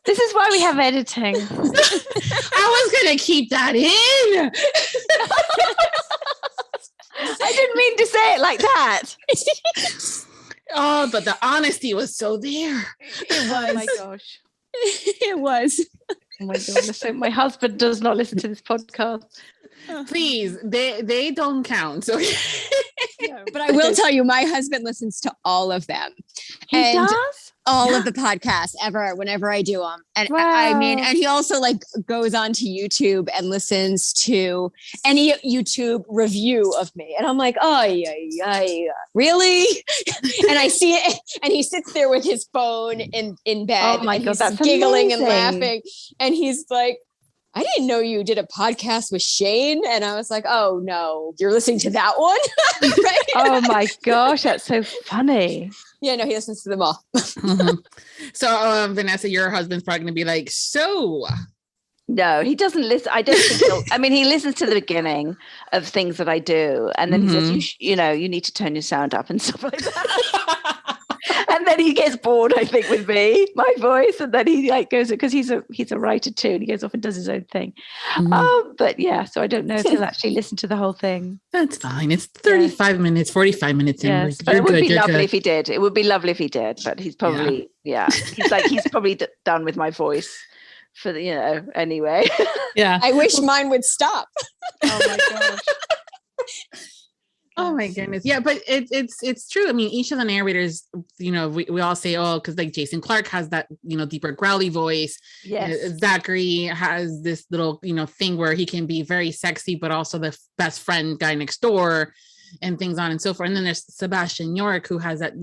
Speaker 3: This is why we have editing.
Speaker 2: I was going to keep that in.
Speaker 3: I didn't mean to say it like that.
Speaker 2: Oh, but the honesty was so there.
Speaker 4: It was.
Speaker 3: Oh my gosh.
Speaker 4: It was.
Speaker 3: Oh my goodness. So my husband does not listen to this podcast.
Speaker 2: Please, they don't count. So
Speaker 4: but I will tell you, my husband listens to all of them.
Speaker 3: He does?
Speaker 4: All of the podcasts ever, whenever I do them. And
Speaker 3: wow.
Speaker 4: I mean, and he also like goes on to YouTube and listens to any YouTube review of me. And I'm like, oh, yeah, really? And I see it. And he sits there with his phone in bed.
Speaker 3: Oh my God, that's
Speaker 4: giggling
Speaker 3: amazing.
Speaker 4: and laughing. And he's like, I didn't know you did a podcast with Shane. And I was like, oh no, you're listening to that one? Right?
Speaker 3: Oh my gosh, that's so funny.
Speaker 4: Yeah, no, he listens to them all.
Speaker 2: So, Vanessa, your husband's probably going to be like, so.
Speaker 3: No, he doesn't listen. I don't think he listens to the beginning of things that I do. And then he says, you need to turn your sound up and stuff like that. And then he gets bored, I think, with my voice, and then he like goes, because he's a writer too, and he goes off and does his own thing. But yeah, so I don't know if he'll actually listen to the whole thing.
Speaker 2: That's fine. It's 35 minutes, 45 minutes.
Speaker 3: Yes, but it would be lovely if he did. It would be lovely if he did, but he's probably he's probably done with my voice for the, anyway.
Speaker 2: Yeah.
Speaker 4: I wish mine would stop.
Speaker 3: Oh my gosh.
Speaker 2: Oh my goodness. Yeah, but it's true. I mean, each of the narrators, we all say, because like Jason Clark has that, deeper growly voice.
Speaker 3: Yes.
Speaker 2: Zachary has this little, thing where he can be very sexy, but also the best friend guy next door and things on and so forth. And then there's Sebastian York, who has that,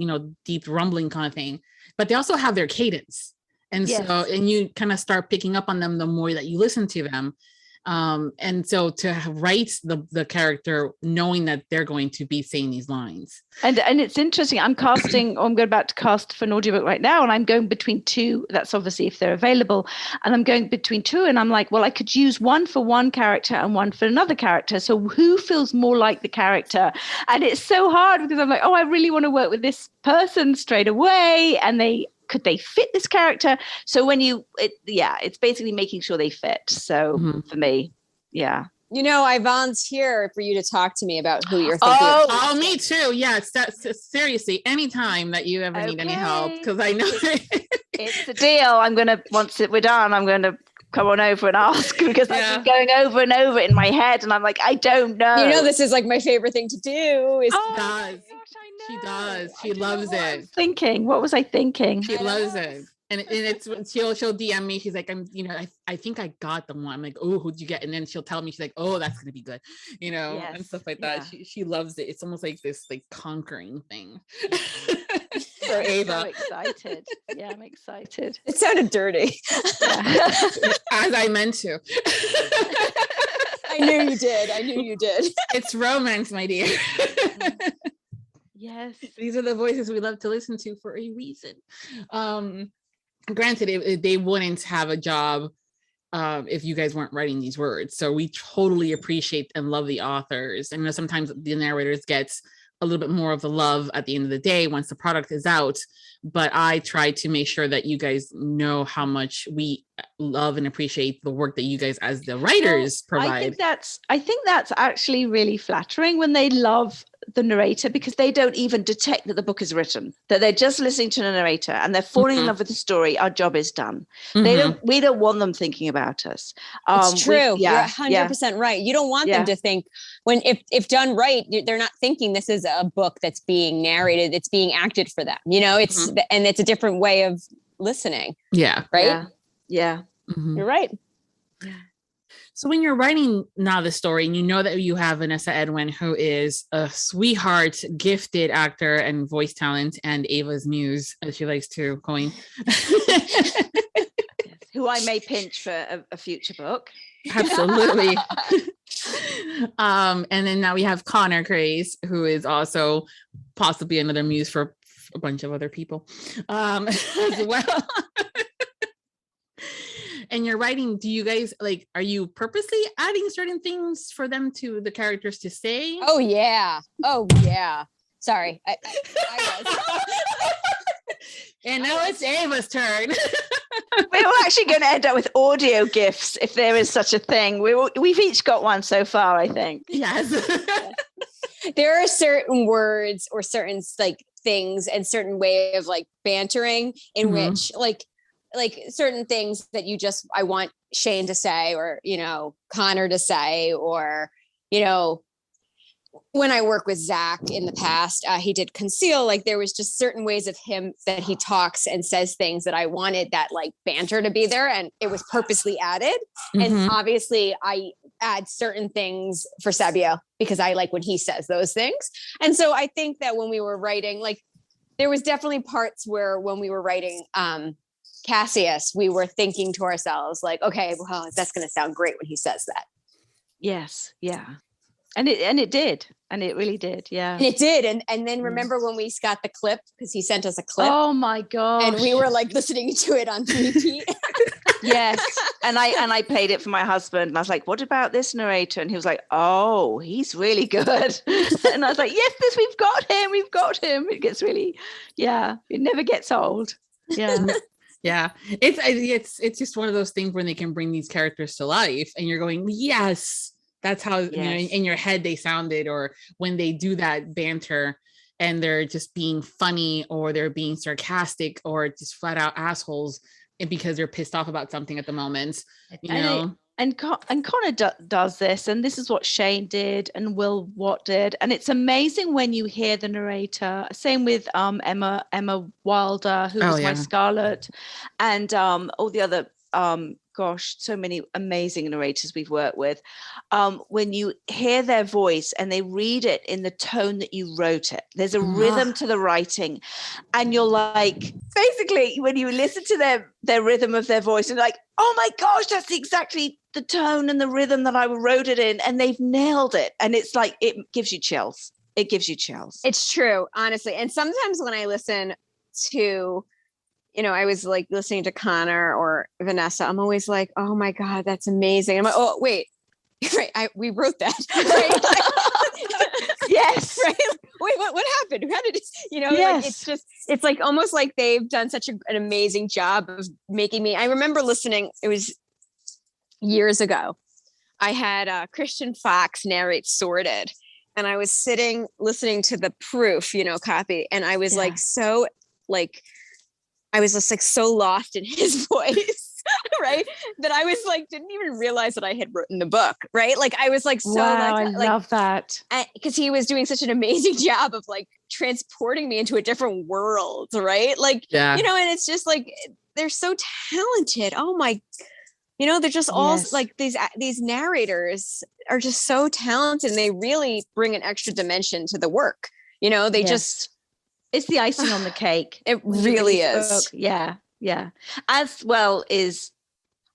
Speaker 2: deep rumbling kind of thing, but they also have their cadence. And so, and you kind of start picking up on them the more that you listen to them. And so to write the character knowing that they're going to be saying these lines.
Speaker 3: And it's interesting. I'm about to cast for an audiobook right now, and I'm going between two. That's obviously if they're available. And I'm going between two, and I'm like, well, I could use one for one character and one for another character. So who feels more like the character? And it's so hard because I'm like, I really want to work with this person straight away. And could they fit this character? So when it's basically making sure they fit. So for me, yeah.
Speaker 4: I volunteer for you to talk to me about who you're thinking of.
Speaker 2: Oh, me too. Yeah, seriously, anytime that you ever need any help, because I know
Speaker 3: it's a deal. Once we're done, I'm going to come on over and ask, because I've been going over and over in my head, and I'm like, I don't know.
Speaker 4: This is like my favorite thing to do.
Speaker 2: She does. She loves it.
Speaker 3: What was I thinking?
Speaker 2: She loves it. And it's she'll DM me. She's like, I think I got the one. I'm like, oh, who'd you get? And then she'll tell me, she's like, oh, that's gonna be good, and stuff like that. She loves it. It's almost like this like conquering thing. For Ava.
Speaker 3: I'm so excited. Yeah, I'm excited.
Speaker 4: It sounded dirty.
Speaker 2: As I meant to.
Speaker 4: I knew you did.
Speaker 2: It's romance, my dear.
Speaker 3: Yes.
Speaker 2: These are the voices we love to listen to for a reason. Granted, they wouldn't have a job if you guys weren't writing these words. So we totally appreciate and love the authors. And sometimes the narrators gets a little bit more of the love at the end of the day once the product is out. But I try to make sure that you guys know how much we love and appreciate the work that you guys as the writers provide.
Speaker 3: I think that's actually really flattering when they love the narrator, because they don't even detect that the book is written, that they're just listening to the narrator and they're falling in love with the story. Our job is done. We don't want them thinking about us.
Speaker 4: It's true. You're 100% right. You don't want them to think, when if done right, they're not thinking this is a book that's being narrated, it's being acted for them. It's and it's a different way of listening.
Speaker 2: Yeah.
Speaker 4: Right.
Speaker 3: Yeah.
Speaker 4: You're right.
Speaker 3: Yeah.
Speaker 2: So when you're writing now the story, and you know that you have Vanessa Edwin, who is a sweetheart, gifted actor and voice talent, and Ava's muse, as she likes to coin.
Speaker 3: Who I may pinch for a future book.
Speaker 2: Absolutely. And then now we have Connor Craze, who is also possibly another muse for a bunch of other people as well. And you're writing, do you guys are you purposely adding certain things for the characters to say?
Speaker 4: Oh yeah. Sorry. I was.
Speaker 2: And now it's Ava's turn.
Speaker 3: We're actually going to end up with audio gifts, if there is such a thing. We've each got one so far, I think.
Speaker 2: Yes.
Speaker 4: There are certain words or certain things and certain way of bantering in which certain things that I want Shane to say, or, Connor to say, or, when I work with Zach in the past, he did Conceal. There was just certain ways of him that he talks and says things that I wanted that banter to be there, and it was purposely added. And obviously I add certain things for Sabio because I like when he says those things. And so I think that when we were writing, there was definitely parts where when we were writing, Cassius, we were thinking to ourselves okay, well, that's going to sound great when he says that.
Speaker 3: Yes. Yeah. And it did. And it really did. Yeah.
Speaker 4: And it did. And then remember when we got the clip, because he sent us a clip.
Speaker 3: Oh my God.
Speaker 4: And we were like listening to it on repeat.
Speaker 3: Yes. And I played it for my husband and I was like, what about this narrator? And he was like, oh, he's really good. And I was like, yes, we've got him. It gets really, it never gets old. Yeah.
Speaker 2: Yeah. It's just one of those things when they can bring these characters to life and you're going, yes, that's how, you know, in your head they sounded, or when they do that banter and they're just being funny or they're being sarcastic or just flat out assholes because they're pissed off about something at the moment, you know.
Speaker 3: And Connor does this, and this is what Shane did and Will Watt did, and it's amazing when you hear the narrator. Same with Emma Wilder, who was my Scarlet, and all the other so many amazing narrators we've worked with. When you hear their voice and they read it in the tone that you wrote it, there's a rhythm to the writing, and you're like, basically, when you listen to their rhythm of their voice, and like, oh my gosh, that's exactly the tone and the rhythm that I wrote it in, and they've nailed it. And it's like, it gives you chills. It gives you chills.
Speaker 4: It's true, honestly. And sometimes when I listen to, you know, I was like listening to Connor or Vanessa, I'm always like, oh my God, that's amazing. I'm like, oh, wait, right. We wrote that. Right?
Speaker 3: Yes.
Speaker 4: Right. Wait, what happened? How did it, you know,
Speaker 3: yes.
Speaker 4: Like, it's like almost like they've done such an amazing job of making me, I remember listening, it was years ago. I had Christian Fox narrate Sorted, and I was sitting listening to the proof, you know, copy. And I was like, so like, I was just like so lost in his voice, right? That I was like, didn't even realize that I had written the book, right? Like I was like, so
Speaker 3: wow, I love that.
Speaker 4: Because he was doing such an amazing job of like transporting me into a different world, right? Like, you know, and it's just like, they're so talented. Oh my, you know, they're just all like these narrators are just so talented, and they really bring an extra dimension to the work. You know, they just,
Speaker 3: it's the icing on the cake.
Speaker 4: It really is.
Speaker 3: Book. Yeah. As well is,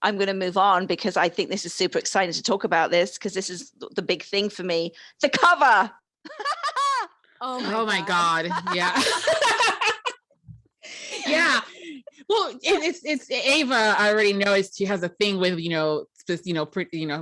Speaker 3: I'm going to move on because I think this is super exciting to talk about this, because this is the big thing for me. The cover.
Speaker 4: Oh
Speaker 2: my God. Yeah. Yeah. Well, it's Ava. I already know she has a thing with,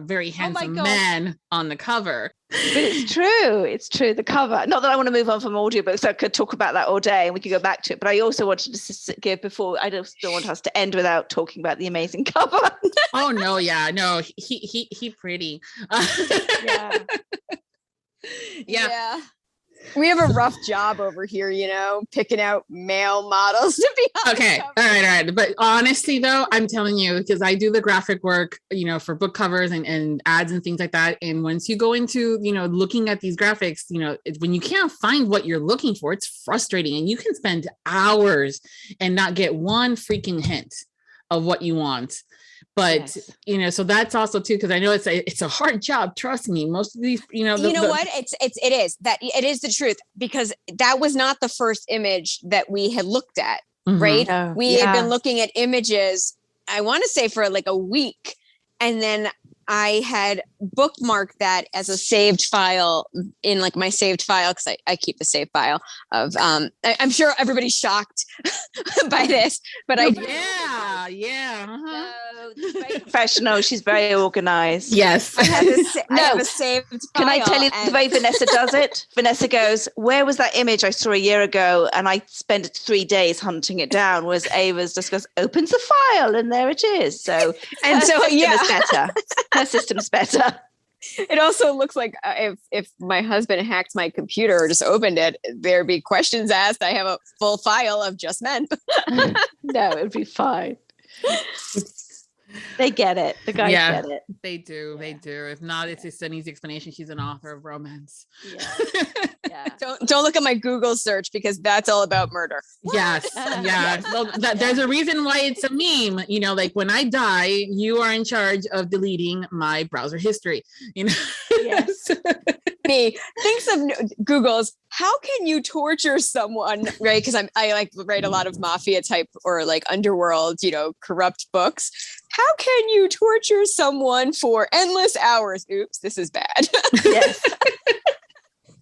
Speaker 2: very handsome men on the cover.
Speaker 3: But it's true. The cover. Not that I want to move on from audiobooks. I could talk about that all day and we could go back to it. But I also wanted to give before. I just don't want us to end without talking about the amazing cover.
Speaker 2: Oh no, yeah, no, he pretty. Yeah.
Speaker 4: We have a rough job over here, you know, picking out male models to be on.
Speaker 2: Okay. All right. But honestly, though, I'm telling you, because I do the graphic work, you know, for book covers and ads and things like that. And once you go into, you know, looking at these graphics, you know, when you can't find what you're looking for, it's frustrating. And you can spend hours and not get one freaking hint of what you want. But, you know, so that's also too, because I know it's a hard job. Trust me. Most of these, you know,
Speaker 4: what? It is the truth, because that was not the first image that we had looked at, right?
Speaker 3: No.
Speaker 4: We had been looking at images, I want to say for like a week. And then I had bookmarked that as a saved file in like my saved file, because I keep the saved file of, I'm sure everybody's shocked by this, but
Speaker 3: professional. She's very organized.
Speaker 2: Yes.
Speaker 4: I have a saved file.
Speaker 3: Can I tell you the way Vanessa does it? Vanessa goes, where was that image I saw a year ago? And I spent 3 days hunting it down. Whereas Ava's just goes, opens the file and there it is. So,
Speaker 4: and so,
Speaker 3: it's better. Her system's better.
Speaker 4: It also looks like if my husband hacked my computer or just opened it, there'd be questions asked. I have a full file of just men.
Speaker 3: No, it'd be fine. They get it. The guys get it.
Speaker 2: They do. They do. If not, it's just an easy explanation. She's an author of romance.
Speaker 3: Yeah.
Speaker 4: Don't look at my Google search, because that's all about murder.
Speaker 2: Yes. Yeah. Well, there's a reason why it's a meme. You know, like when I die, you are in charge of deleting my browser history. You know.
Speaker 3: Yes.
Speaker 4: Me thinks of Google's, how can you torture someone, right? Because I like write a lot of mafia type or like underworld, you know, corrupt books. how can you torture someone for endless hours? Oops, this is bad.
Speaker 3: Yes.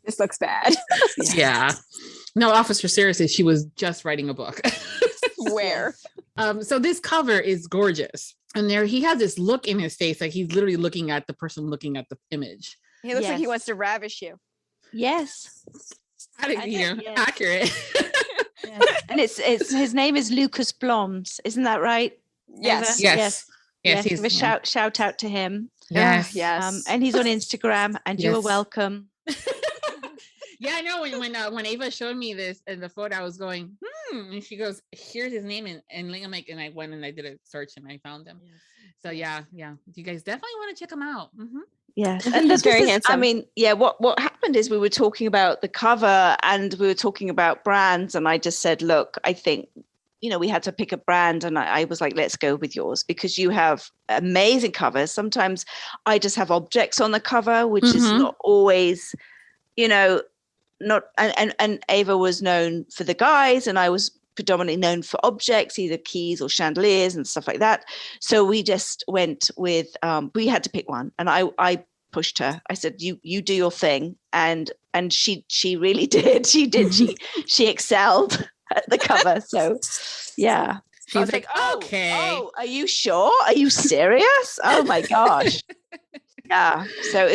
Speaker 4: This looks bad.
Speaker 2: Yeah. No, officer, seriously, she was just writing a book.
Speaker 4: Where?
Speaker 2: So this cover is gorgeous. And there he has this look in his face, like he's literally looking at the person looking at the image.
Speaker 4: He looks like he
Speaker 3: Yes.
Speaker 4: wants to ravish you.
Speaker 2: Yes.
Speaker 3: Yes.
Speaker 2: Accurate.
Speaker 3: Yes. And it's his name is Lucas Bloms, isn't that right?
Speaker 4: Yes.
Speaker 3: Eva?
Speaker 2: Yes.
Speaker 3: Give a shout out to him.
Speaker 2: Yes.
Speaker 4: Yes.
Speaker 3: And he's on Instagram, and you are
Speaker 2: Yes.
Speaker 3: welcome.
Speaker 2: Yeah, I know when Ava showed me this in the photo, I was going, and she goes, here's his name, and I'm like, and I went and I did a search and I found him. So yeah, you guys definitely want to check him out. Mm-hmm.
Speaker 3: Yes,
Speaker 4: And he's very handsome.
Speaker 3: I mean, yeah. What happened is we were talking about the cover and we were talking about brands, and I just said, look, I think we had to pick a brand, and I was like, let's go with yours because you have amazing covers. Sometimes I just have objects on the cover, which is not always, not. And Ava was known for the guys, and I was predominantly known for objects, either keys or chandeliers and stuff like that. So we just went with, we had to pick one, and I pushed her. I said, you do your thing. And she really did. She did. She excelled at the cover. So yeah.
Speaker 2: She's
Speaker 3: I was
Speaker 2: like, okay.
Speaker 3: Oh, are you sure? Are you serious? Oh my gosh. Yeah. So it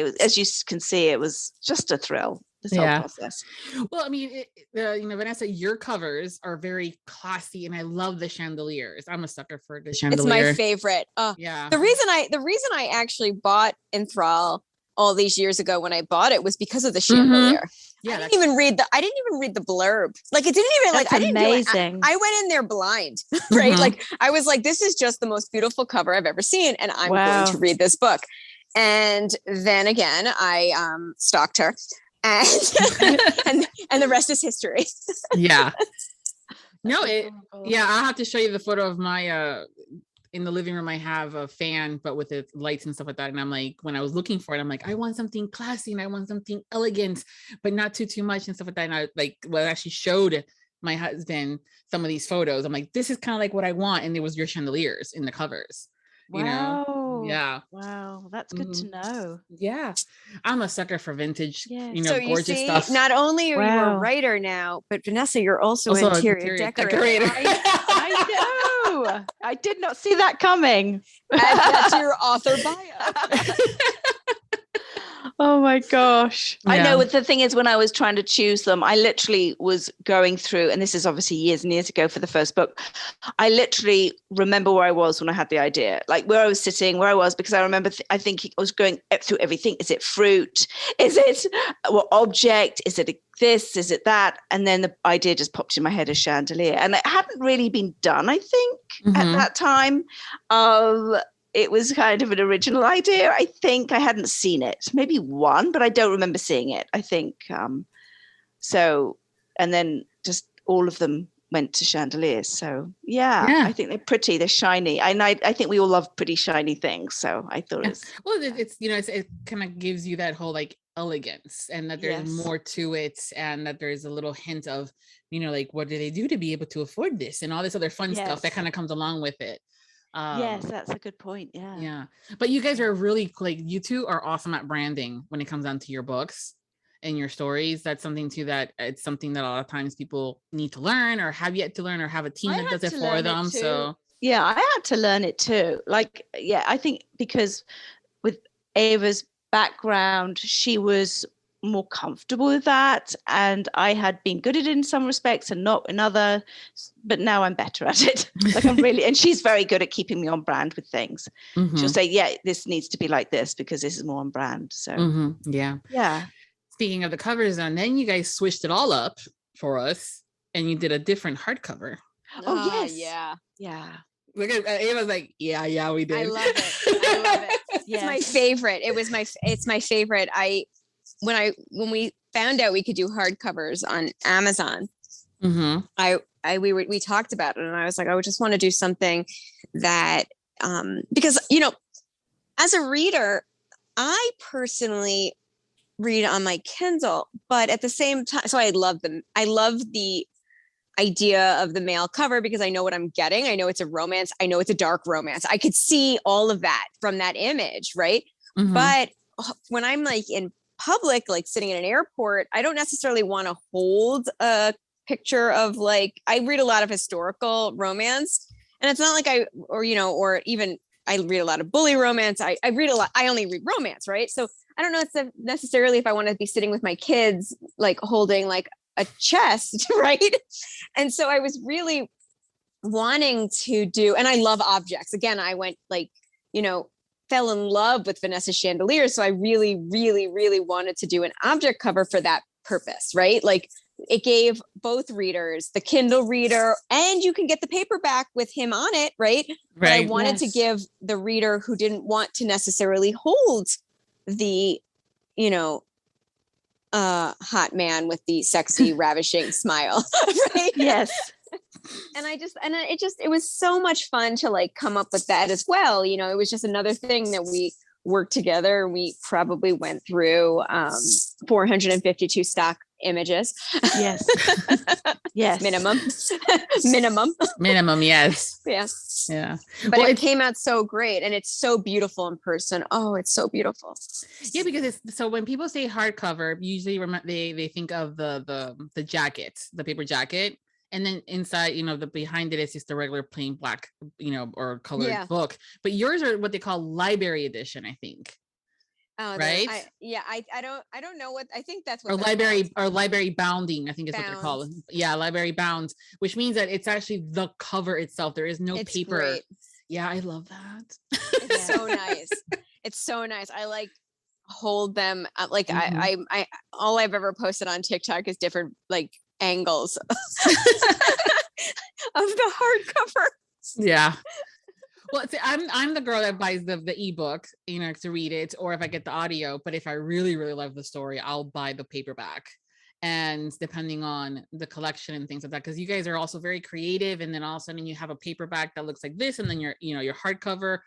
Speaker 3: was, as you can see, it was just a thrill. This whole process.
Speaker 2: Well, I mean, Vanessa, your covers are very classy, and I love the chandeliers. I'm a sucker for the chandelier.
Speaker 4: It's my favorite.
Speaker 2: Yeah.
Speaker 4: The reason I actually bought Enthrall all these years ago when I bought it was because of the chandelier.
Speaker 2: Yeah,
Speaker 4: I didn't even read the blurb. Like it didn't even
Speaker 3: That's
Speaker 4: I didn't
Speaker 3: amazing.
Speaker 4: I went in there blind, right? Like I was like, this is just the most beautiful cover I've ever seen, and I'm going to read this book. And then again, I stalked her. And the rest is history.
Speaker 2: Yeah. No, I'll have to show you the photo of my in the living room. I have a fan, but with the lights and stuff like that. And I'm like, when I was looking for it, I'm like, I want something classy and I want something elegant, but not too much and stuff like that. And I actually showed my husband some of these photos. I'm like, this is kind of like what I want. And there was your chandeliers in the covers.
Speaker 3: Wow.
Speaker 2: Yeah.
Speaker 3: Wow. That's good to know.
Speaker 2: Yeah. I'm a sucker for vintage,
Speaker 4: so
Speaker 2: gorgeous stuff.
Speaker 4: Not only are you a writer now, but Vanessa, you're also an interior decorator.
Speaker 3: I know. I did not see that coming.
Speaker 4: That's your author bio.
Speaker 3: Oh my gosh.
Speaker 2: Yeah.
Speaker 3: I know what the thing is, when I was trying to choose them, I literally was going through, and this is obviously years and years ago for the first book. I literally remember where I was when I had the idea, like where I was sitting, where I was, because I remember I think I was going through everything. Is it fruit? Is it what object? Is it this? Is it that? And then the idea just popped in my head, a chandelier. And it hadn't really been done, I think, at that time. It was kind of an original idea. I think I hadn't seen it, maybe one, but I don't remember seeing it, I think. So, and then just all of them went to chandeliers. So yeah. I think they're pretty, they're shiny. And I think we all love pretty shiny things. So I thought
Speaker 2: it kind of gives you that whole like elegance, and that there's more to it, and that there's a little hint of, like, what do they do to be able to afford this and all this other fun stuff that kind of comes along with it.
Speaker 3: Yes, that's a good point.
Speaker 2: Yeah. But you guys are really, like, you two are awesome at branding when it comes down to your books and your stories. That's something too, that it's something that a lot of times people need to learn or have yet to learn, or have a team that does it for them. So
Speaker 3: yeah, I had to learn it too. Like, I think because with Ava's background, she was more comfortable with that, and I had been good at it in some respects and not in other, but now I'm better at it. Like, I'm really, and she's very good at keeping me on brand with things. She'll say, this needs to be like this because this is more on brand. So yeah.
Speaker 2: Speaking of the covers, and then you guys switched it all up for us, and you did a different hardcover.
Speaker 3: Oh yes,
Speaker 4: yeah.
Speaker 2: Look at Ava's like, yeah, we did.
Speaker 4: I love it. It's my favorite. It's my favorite. When we found out we could do hardcovers on Amazon, we talked about it, and I was like, I would just want to do something that, because, as a reader, I personally read on my Kindle, but at the same time, so I love them. I love the idea of the male cover because I know what I'm getting. I know it's a romance. I know it's a dark romance. I could see all of that from that image, right?
Speaker 2: Mhm.
Speaker 4: But when I'm like in public, like sitting in an airport, I don't necessarily want to hold a picture of like, I read a lot of historical romance, and it's not like or even I read a lot of bully romance. I read a lot. I only read romance, right? So I don't know necessarily if I want to be sitting with my kids, like holding like a chest, right? And so I was really wanting to do, and I love objects. Again, I went like, fell in love with Vanessa chandelier. So I really, really, really wanted to do an object cover for that purpose, right? Like it gave both readers the Kindle reader, and you can get the paperback with him on it, right? But I wanted to give the reader who didn't want to necessarily hold the, hot man with the sexy, ravishing smile, right?
Speaker 3: Yes.
Speaker 4: And it was so much fun to like come up with that as well. It was just another thing that we worked together. We probably went through 452 stock images.
Speaker 3: Yes. Yes.
Speaker 4: Minimum.
Speaker 2: Yes.
Speaker 4: Yeah. But it came out so great, and it's so beautiful in person. Oh, it's so beautiful.
Speaker 2: Yeah, because so when people say hardcover, usually they think of the jacket, the paper jacket. And then inside, the behind it is just the regular plain black, or colored book. But yours are what they call library edition, I think.
Speaker 4: Oh,
Speaker 2: right?
Speaker 4: I don't know what, I think that's what.
Speaker 2: Or library bounding, I think is what they're called. Yeah, library bound, which means that it's actually the cover itself. There is no paper. Great. Yeah, I love that.
Speaker 4: It's so nice. It's so nice. I like hold them like I all I've ever posted on TikTok is different like angles of the hardcover.
Speaker 2: Yeah. Well, see, I'm the girl that buys the ebook, to read it, or if I get the audio. But if I really, really love the story, I'll buy the paperback. And depending on the collection and things like that, because you guys are also very creative, and then all of a sudden you have a paperback that looks like this, and then your hardcover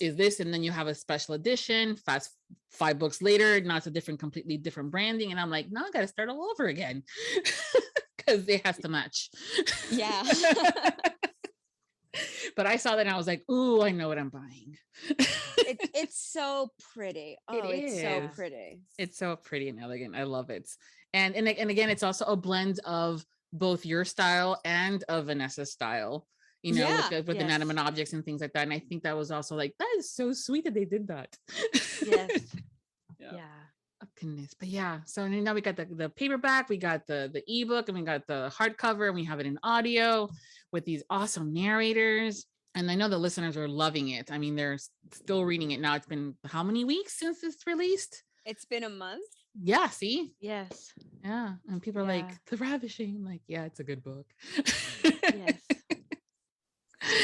Speaker 2: is this, and then you have a special edition. Fast 5 books later, now it's a completely different branding, and I'm like, no, I got to start all over again because it has to match.
Speaker 4: Yeah.
Speaker 2: But I saw that and I was like, ooh, I know what I'm buying.
Speaker 4: It's so pretty. Oh, it's so pretty.
Speaker 2: It's so pretty and elegant. I love it. And again, it's also a blend of both your style and of Vanessa's style, with the inanimate objects and things like that. And I think that was also like, that is so sweet that they did that.
Speaker 3: Yes.
Speaker 2: Yeah. Oh, goodness. But yeah, so now we got the paperback, we got the ebook, and we got the hardcover, and we have it in audio with these awesome narrators. And I know the listeners are loving it. I mean, they're still reading it now. It's been how many weeks since it's released?
Speaker 4: It's been a month.
Speaker 2: Yeah, see?
Speaker 3: Yes.
Speaker 2: Yeah. And people are like, the ravishing. I'm like, yeah, it's a good book.
Speaker 3: Yes.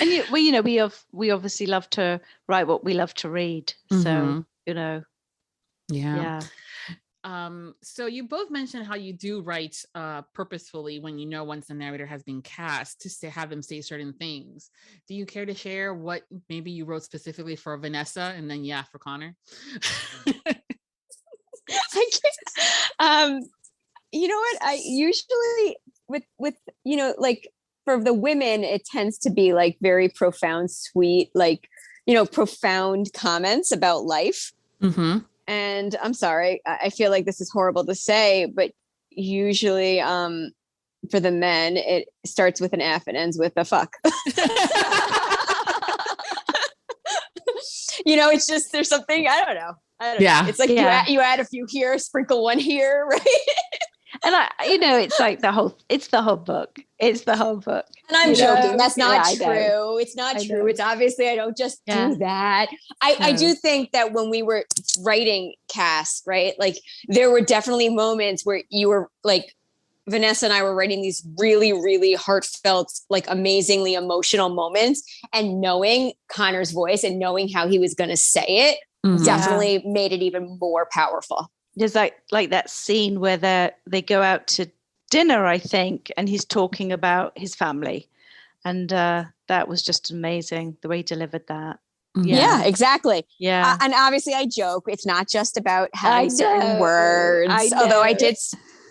Speaker 3: And we obviously love to write what we love to read. So,
Speaker 2: Yeah. So you both mentioned how you do write purposefully when once the narrator has been cast to have them say certain things. Do you care to share what maybe you wrote specifically for Vanessa and then for Connor?
Speaker 4: I can't. You know what? I usually with like for the women, it tends to be like very profound, sweet, like profound comments about life.
Speaker 2: Mm-hmm.
Speaker 4: And I'm sorry, I feel like this is horrible to say, but usually for the men, it starts with an F and ends with a fuck. It's just, there's something, I don't know. It's like you add a few here, sprinkle one here, right?
Speaker 3: And it's like the whole book. It's the whole book.
Speaker 4: And I'm joking. That's not true. It's not true. It's obviously, I don't just do that. I do think that when we were writing cast, right? Like there were definitely moments where you were like, Vanessa and I were writing these really, really heartfelt, like amazingly emotional moments, and knowing Connor's voice and knowing how he was going to say it definitely made it even more powerful.
Speaker 3: There's like that scene where they go out to dinner, I think, and he's talking about his family, and that was just amazing the way he delivered that.
Speaker 4: Yeah, exactly.
Speaker 3: Yeah,
Speaker 4: and obviously I joke, it's not just about having certain words. Although I did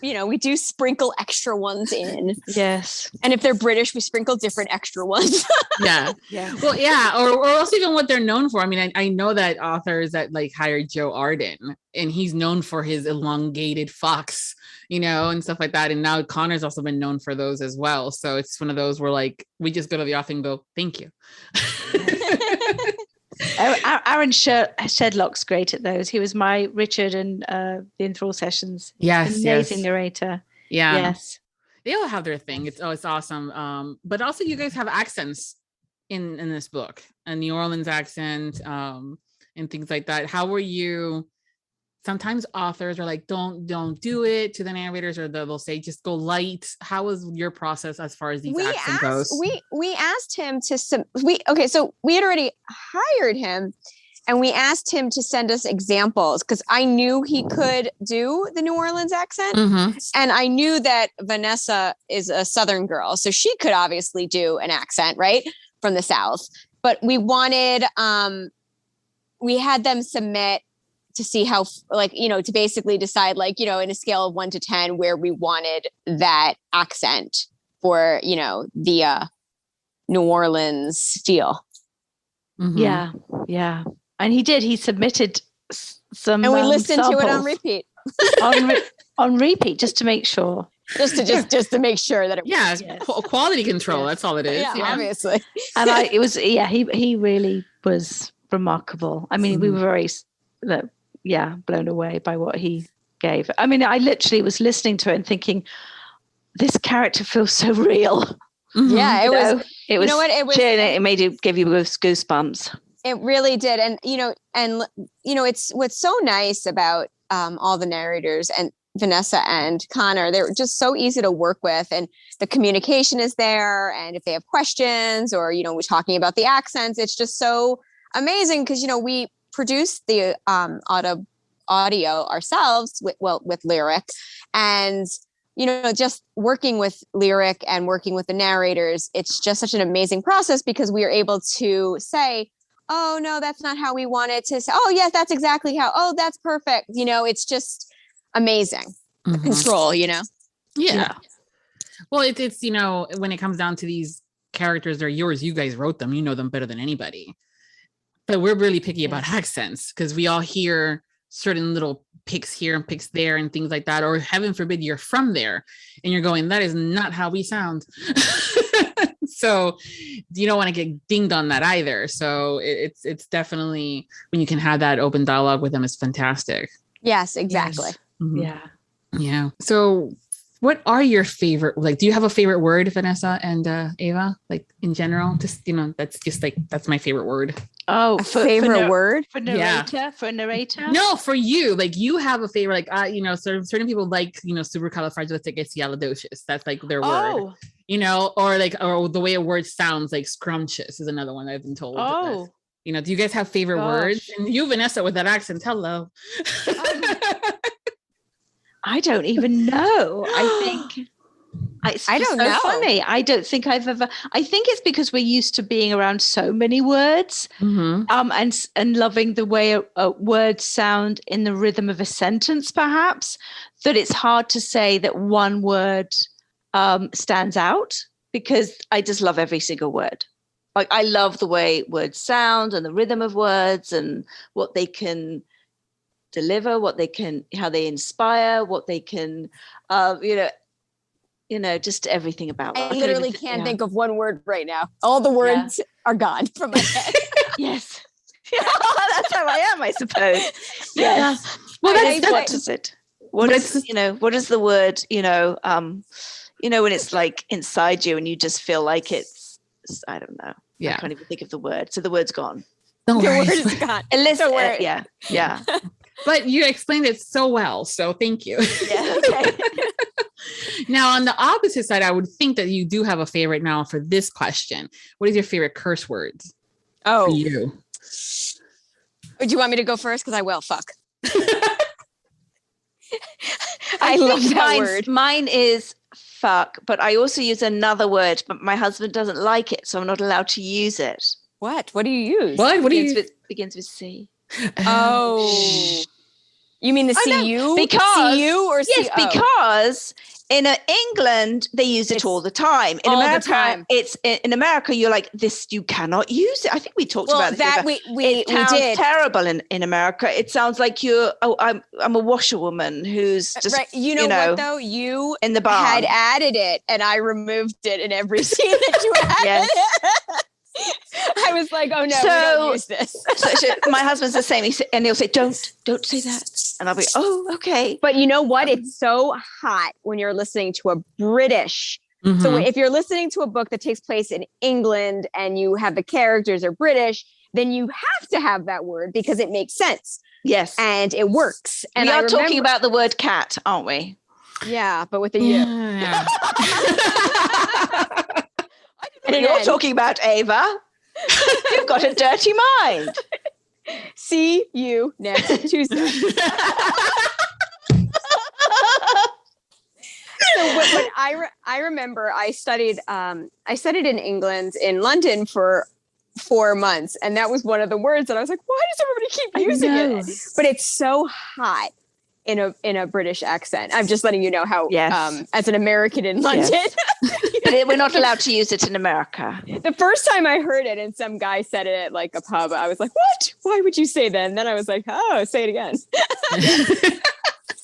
Speaker 4: we do sprinkle extra ones in.
Speaker 3: Yes.
Speaker 4: And if they're British, we sprinkle different extra ones.
Speaker 2: Yeah. Well, yeah. Or also even what they're known for. I mean, I know that authors that like hired Joe Arden, and he's known for his elongated fox, and stuff like that. And now Connor's also been known for those as well. So it's one of those where like, we just go to the author and go, thank you.
Speaker 3: Aaron Shedlock's great at those. He was my Richard and the Enthrall sessions.
Speaker 2: Yes.
Speaker 3: Amazing narrator.
Speaker 2: Yeah.
Speaker 3: Yes.
Speaker 2: They all have their thing. It's awesome. But also you guys have accents in this book, a New Orleans accent, and things like that. How were you? Sometimes authors are like, don't do it to the narrators, or they'll say, just go light. How was your process as far as these accent goes?
Speaker 4: We asked him to, so we had already hired him, and we asked him to send us examples because I knew he could do the New Orleans accent.
Speaker 2: Mm-hmm.
Speaker 4: And I knew that Vanessa is a Southern girl, so she could obviously do an accent, right? From the South. But we wanted, we had them submit to see how, like, to basically decide, like, in a scale of 1 to 10, where we wanted that accent for, the New Orleans feel.
Speaker 2: Mm-hmm.
Speaker 4: Yeah.
Speaker 3: And he submitted some,
Speaker 4: and we listened
Speaker 3: samples
Speaker 4: to it on repeat.
Speaker 3: on repeat, just to make sure.
Speaker 4: Just to make sure that it
Speaker 2: was.
Speaker 3: Yes.
Speaker 2: Quality control. That's all it is.
Speaker 4: Yeah, obviously.
Speaker 3: And he really was remarkable. I mean, we were very, blown away by what he gave. I mean, I literally was listening to it and thinking, this character feels so real.
Speaker 2: Mm-hmm.
Speaker 4: Yeah, it was.
Speaker 3: It was. It made it give you goosebumps.
Speaker 4: It really did, and it's what's so nice about all the narrators and Vanessa and Connor. They're just so easy to work with, and the communication is there. And if they have questions, or we're talking about the accents, it's just so amazing because we produced the audio ourselves with Lyric, and just working with Lyric and working with the narrators, it's just such an amazing process because we are able to say, oh no, that's not how we want it to say. Oh yes, that's exactly how. Oh, that's perfect. It's just amazing.
Speaker 2: Mm-hmm.
Speaker 4: The control,
Speaker 2: Yeah. Well, it's when it comes down to these characters, they're yours. You guys wrote them. You know them better than anybody. But we're really picky about accents because we all hear certain little picks here and picks there and things like that. Or heaven forbid you're from there and you're going, that is not how we sound. So you don't want to get dinged on that either. So it's definitely, when you can have that open dialogue with them, is fantastic.
Speaker 4: Yes, exactly.
Speaker 3: Yes.
Speaker 2: Mm-hmm. Yeah. So what are your favorite, like, do you have a favorite word, Vanessa and Ava, like in general? Just, that's just like, that's my favorite word.
Speaker 3: Oh,
Speaker 4: favorite word
Speaker 3: for narrator, for a narrator?
Speaker 2: No, for you, like you have a favorite, like, certain people like, supercalifragilisticexpialidocious. That's like their word, or the way a word sounds, like scrumptious is another one I've been told.
Speaker 3: Oh,
Speaker 2: do you guys have favorite words? And you, Vanessa, with that accent, hello.
Speaker 3: I don't even know. I think I don't know. Funny. I don't think I've ever. I think it's because we're used to being around so many words,
Speaker 2: mm-hmm.
Speaker 3: and loving the way a word sound in the rhythm of a sentence, perhaps, that it's hard to say that one word stands out, because I just love every single word. Like, I love the way words sound and the rhythm of words and what they can deliver, how they inspire, what they can, just everything about that.
Speaker 4: I literally can't think of one word right now. All the words are gone from my head.
Speaker 3: Yes. That's how I am, I suppose. Yes.
Speaker 2: Well,
Speaker 3: what is it? What is the word, when it's like inside you and you just feel like it's, I don't know.
Speaker 2: Yeah.
Speaker 3: I can't even think of the word. So the word's gone.
Speaker 4: The word is gone.
Speaker 3: Yeah.
Speaker 2: But you explained it so well, so thank you.
Speaker 3: Yeah. Okay.
Speaker 2: Now, on the opposite side, I would think that you do have a favorite now for this question. What is your favorite curse words?
Speaker 4: Oh,
Speaker 2: for you.
Speaker 4: Do you want me to go first? Because I will. Fuck.
Speaker 3: I
Speaker 4: love that word.
Speaker 3: Mine is fuck, but I also use another word, but my husband doesn't like it, so I'm not allowed to use it.
Speaker 4: What? What do you use?
Speaker 2: What? What do you use?
Speaker 3: Begins with C.
Speaker 4: Oh. You mean the
Speaker 3: I know,
Speaker 4: CU?
Speaker 3: because
Speaker 4: CU or
Speaker 3: yes,
Speaker 4: CO?
Speaker 3: because in England they use it all the time. In
Speaker 4: all the
Speaker 3: America,
Speaker 4: time.
Speaker 3: it's in America. You're like this. You cannot use it. I think we talked about this.
Speaker 4: that
Speaker 3: Eva.
Speaker 4: we
Speaker 3: It sounds
Speaker 4: did.
Speaker 3: terrible in America. It sounds like you're. Oh, I'm a washerwoman who's just
Speaker 4: Right. You know what though? You
Speaker 3: in the barn.
Speaker 4: had added it, and I removed it in every scene that you added.
Speaker 3: Yes.
Speaker 4: I was like, oh no, we
Speaker 3: So-
Speaker 4: don't use this.
Speaker 3: So my husband's the same, and he'll say, "Don't say that," and I'll be, "Oh, okay."
Speaker 4: But you know what? It's so hot when you're listening to a British.
Speaker 2: Mhm.
Speaker 4: So if you're listening to a book that takes place in England and you have the characters are British, then you have to have that word because it makes sense
Speaker 3: Yes,
Speaker 4: and it works. And
Speaker 3: we
Speaker 4: I
Speaker 3: are talking
Speaker 4: remember-
Speaker 3: about the word cat, aren't we?
Speaker 4: yeah, but with a U.
Speaker 2: Yeah.
Speaker 4: And
Speaker 3: You're
Speaker 4: then-
Speaker 3: talking about Ava. You've got a dirty mind.
Speaker 4: See you next Tuesday. So when I remember I studied in England in London for 4 months, and that was one of the words that I was like, why does everybody keep using it? But it's so hot in a British accent. I'm just letting you know how
Speaker 3: Yes.
Speaker 4: as an American in London.
Speaker 3: But we're not allowed to use it in America.
Speaker 4: The first time I heard it and some guy said it at like a pub, I was like, what? Why would you say that? And then I was like, oh, say it again.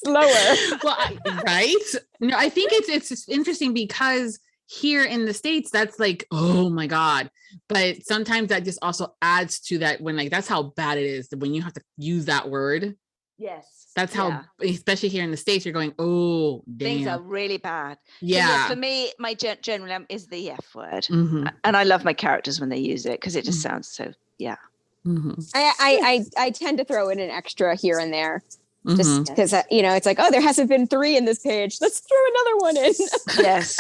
Speaker 4: Slower.
Speaker 2: Well, right? No, I think it's interesting because here in the States, that's like, oh my God. But sometimes that just also adds to that when like, that's how bad it is when you have to use that word.
Speaker 3: Yes.
Speaker 2: That's how, especially here in the States, you're going, oh,
Speaker 3: Things are
Speaker 2: damn.
Speaker 3: really bad. So,
Speaker 2: Yeah.
Speaker 3: for me, my general is the F word.
Speaker 2: Mhm,
Speaker 3: And I love my characters when they use it because it just sounds so,
Speaker 2: mhm,
Speaker 4: I tend to throw in an extra here and there
Speaker 2: mhm.
Speaker 4: just because, it's like, oh, there hasn't been 3 in this page. Let's throw another one in.
Speaker 3: yes.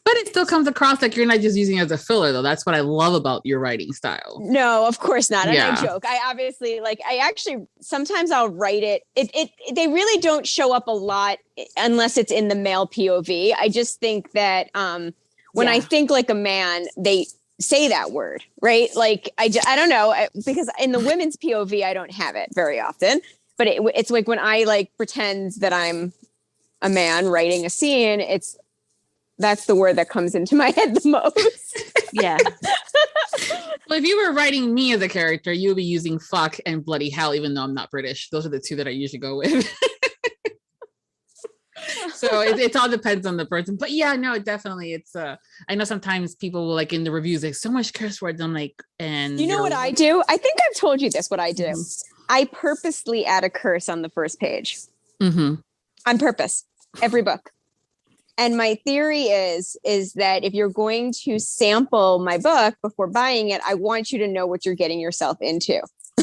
Speaker 2: But it still comes across like you're not just using it as a filler, though. That's what I love about your writing style.
Speaker 4: No, of course not. And
Speaker 2: Yeah.
Speaker 4: I joke. Sometimes I'll write it. They really don't show up a lot unless it's in the male POV. I just think that when I think like a man, they say that word, right? Like, I don't know, because in the women's POV, I don't have it very often, but it's like when I like pretend that I'm a man writing a scene, that's the word that comes into my head the most.
Speaker 3: Yeah.
Speaker 2: Well, if you were writing me as a character, you would be using fuck and bloody hell, even though I'm not British. Those are the 2 that I usually go with. So it all depends on the person. But yeah, no, definitely. It's I know sometimes people will like in the reviews, like so much curse words. I'm like, and
Speaker 4: You know what I do? I think I've told you this, what I do. I purposely add a curse on the first page.
Speaker 2: Mm-hmm.
Speaker 4: On purpose. Every book. And my theory is that if you're going to sample my book before buying it, I want you to know what you're getting yourself into.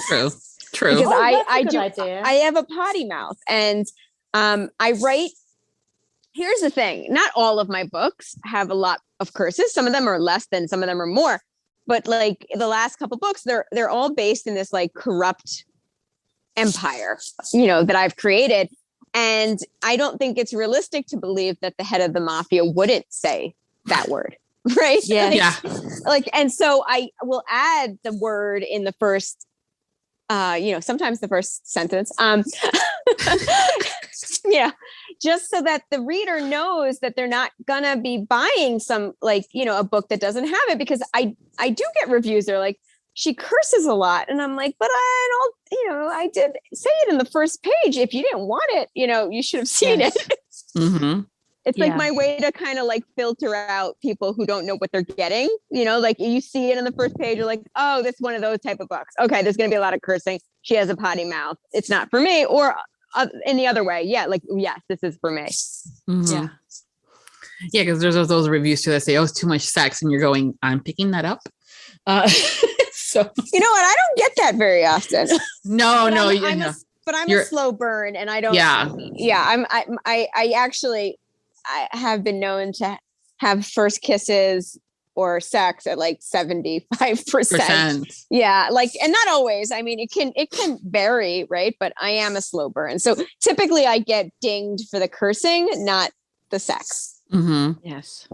Speaker 2: True.
Speaker 4: Because
Speaker 3: idea.
Speaker 4: I have a potty mouth, and I write. Here's the thing: not all of my books have a lot of curses. Some of them are less than, some of them are more. But like the last couple books, they're all based in this like corrupt empire, that I've created. And I don't think it's realistic to believe that the head of the mafia wouldn't say that word, right?
Speaker 3: Yeah.
Speaker 4: And so I will add the word in the first, sometimes the first sentence. Yeah, just so that the reader knows that they're not gonna be buying some a book that doesn't have it, because I do get reviews. They're like, she curses a lot. And I'm like, but I did say it in the first page. If you didn't want it, you should have seen it.
Speaker 2: Mm-hmm.
Speaker 4: It's like my way to kind of like filter out people who don't know what they're getting. Like you see it in the first page, you're like, oh, this is one of those type of books. Okay, there's going to be a lot of cursing. She has a potty mouth. It's not for me. Or in the other way. Yeah, like, yes, this is for me.
Speaker 2: Mm-hmm.
Speaker 3: Yeah.
Speaker 2: Yeah, because there's those reviews too that say, oh, it's too much sex. And you're going, I'm picking that up. So
Speaker 4: you know what? I don't get that very often.
Speaker 2: No,
Speaker 4: I'm a slow burn, and I don't.
Speaker 2: Yeah.
Speaker 4: I have been known to have first kisses or sex at like 75%. Yeah, and not always. I mean, it can vary, right? But I am a slow burn, so typically I get dinged for the cursing, not the sex.
Speaker 2: Mm-hmm.
Speaker 3: Yes.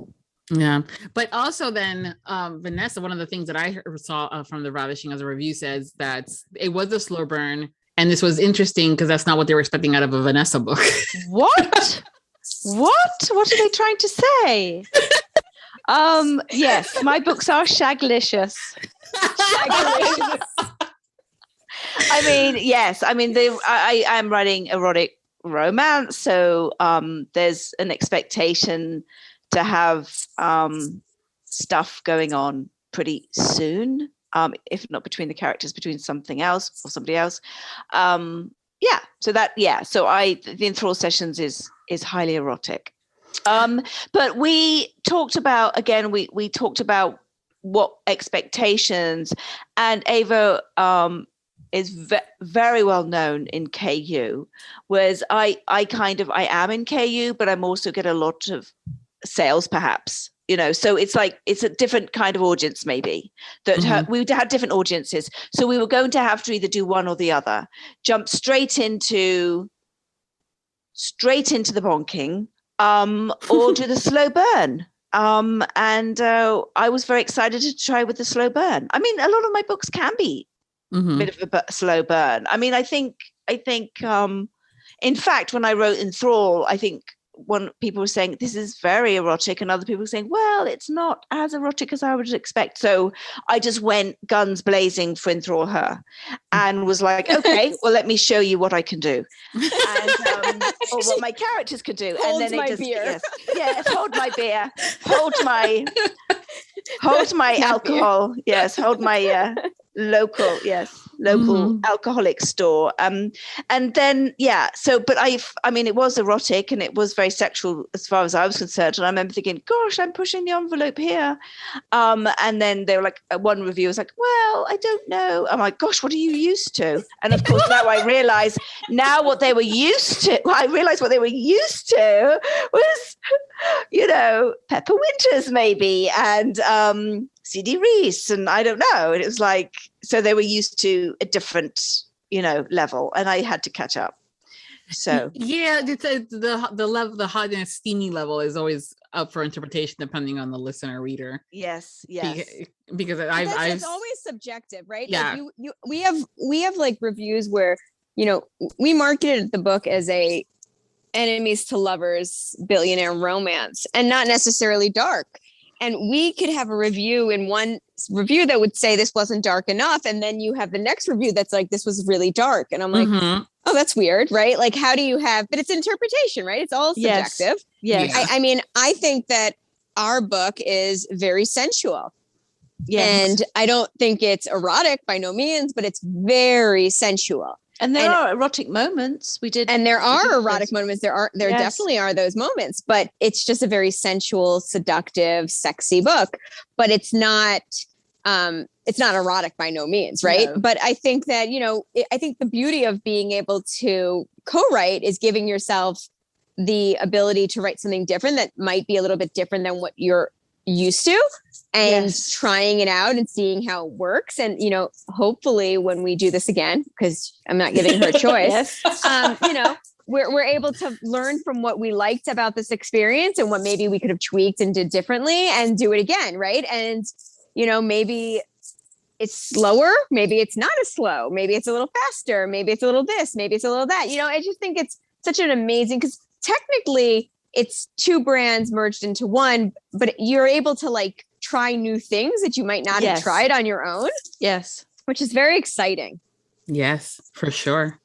Speaker 2: Yeah, but also then Vanessa, one of the things that I saw from the Ravishing as a review says that it was a slow burn. And this was interesting because that's not what they were expecting out of a Vanessa book.
Speaker 3: What? What are they trying to say? Yes, my books are shaglicious. I mean, yes. I mean, I am writing erotic romance, so there's an expectation to have stuff going on pretty soon, if not between the characters, between something else or somebody else. So the enthrall sessions is highly erotic. But we talked about, again, we talked about what expectations, and Ava is very well known in KU, whereas I am in KU, but I'm also get a lot of sales, perhaps, so it's like, it's a different kind of audience, maybe that we had different audiences. So we were going to have to either do one or the other, jump straight into the bonking, or do the slow burn. And I was very excited to try with the slow burn. I mean, a lot of my books can be a bit of a slow burn. I mean, I think, in fact, when I wrote Enthrall, I think people were saying this is very erotic, and other people were saying, well, it's not as erotic as I would expect. So I just went guns blazing for Enthrall Her, and was like, okay, well, let me show you what I can do, and or what my characters could do.
Speaker 4: Hold
Speaker 3: and then
Speaker 4: my
Speaker 3: it just
Speaker 4: beer.
Speaker 3: Yes, hold my beer, hold my alcohol, yes, hold my local alcoholic store, and then but I mean it was erotic and it was very sexual as far as I was concerned, and I remember thinking, gosh, I'm pushing the envelope here, and then they were like, one reviewer was like, well, I don't know. I'm like, gosh, what are you used to? And of course now I realize what they were used to was Pepper Winters maybe, and C.D. Reese, and I don't know. And it was like, so they were used to a different, level, and I had to catch up. So
Speaker 2: it's the level, the hot and steamy level is always up for interpretation depending on the listener reader.
Speaker 3: Yes.
Speaker 2: Because
Speaker 4: it's always subjective, right?
Speaker 2: Yeah.
Speaker 4: Like we have like reviews where we marketed the book as a enemies to lovers billionaire romance, and not necessarily dark. And we could have a review in one review that would say this wasn't dark enough. And then you have the next review that's like, this was really dark. And I'm like, oh, that's weird, right? Like, how do you have, but it's interpretation, right? It's all subjective.
Speaker 3: Yes.
Speaker 4: I mean, I think that our book is very sensual. Yes. And I don't think it's erotic by no means, but it's very sensual.
Speaker 3: And there are erotic moments.
Speaker 4: And there are erotic moments. There definitely are those moments, but it's just a very sensual, seductive, sexy book. But it's not erotic by no means, right? No. But I think that, I think the beauty of being able to co-write is giving yourself the ability to write something different that might be a little bit different than what you're used to, and trying it out and seeing how it works. And, hopefully when we do this again, because I'm not giving her a choice, we're able to learn from what we liked about this experience and what maybe we could have tweaked and did differently and do it again. Right. And, maybe it's slower, maybe it's not as slow, maybe it's a little faster, maybe it's a little this, maybe it's a little that, I just think it's such an amazing, because technically it's two brands merged into one, but you're able to like try new things that you might not have tried on your own.
Speaker 3: Yes.
Speaker 4: Which is very exciting.
Speaker 2: Yes, for sure.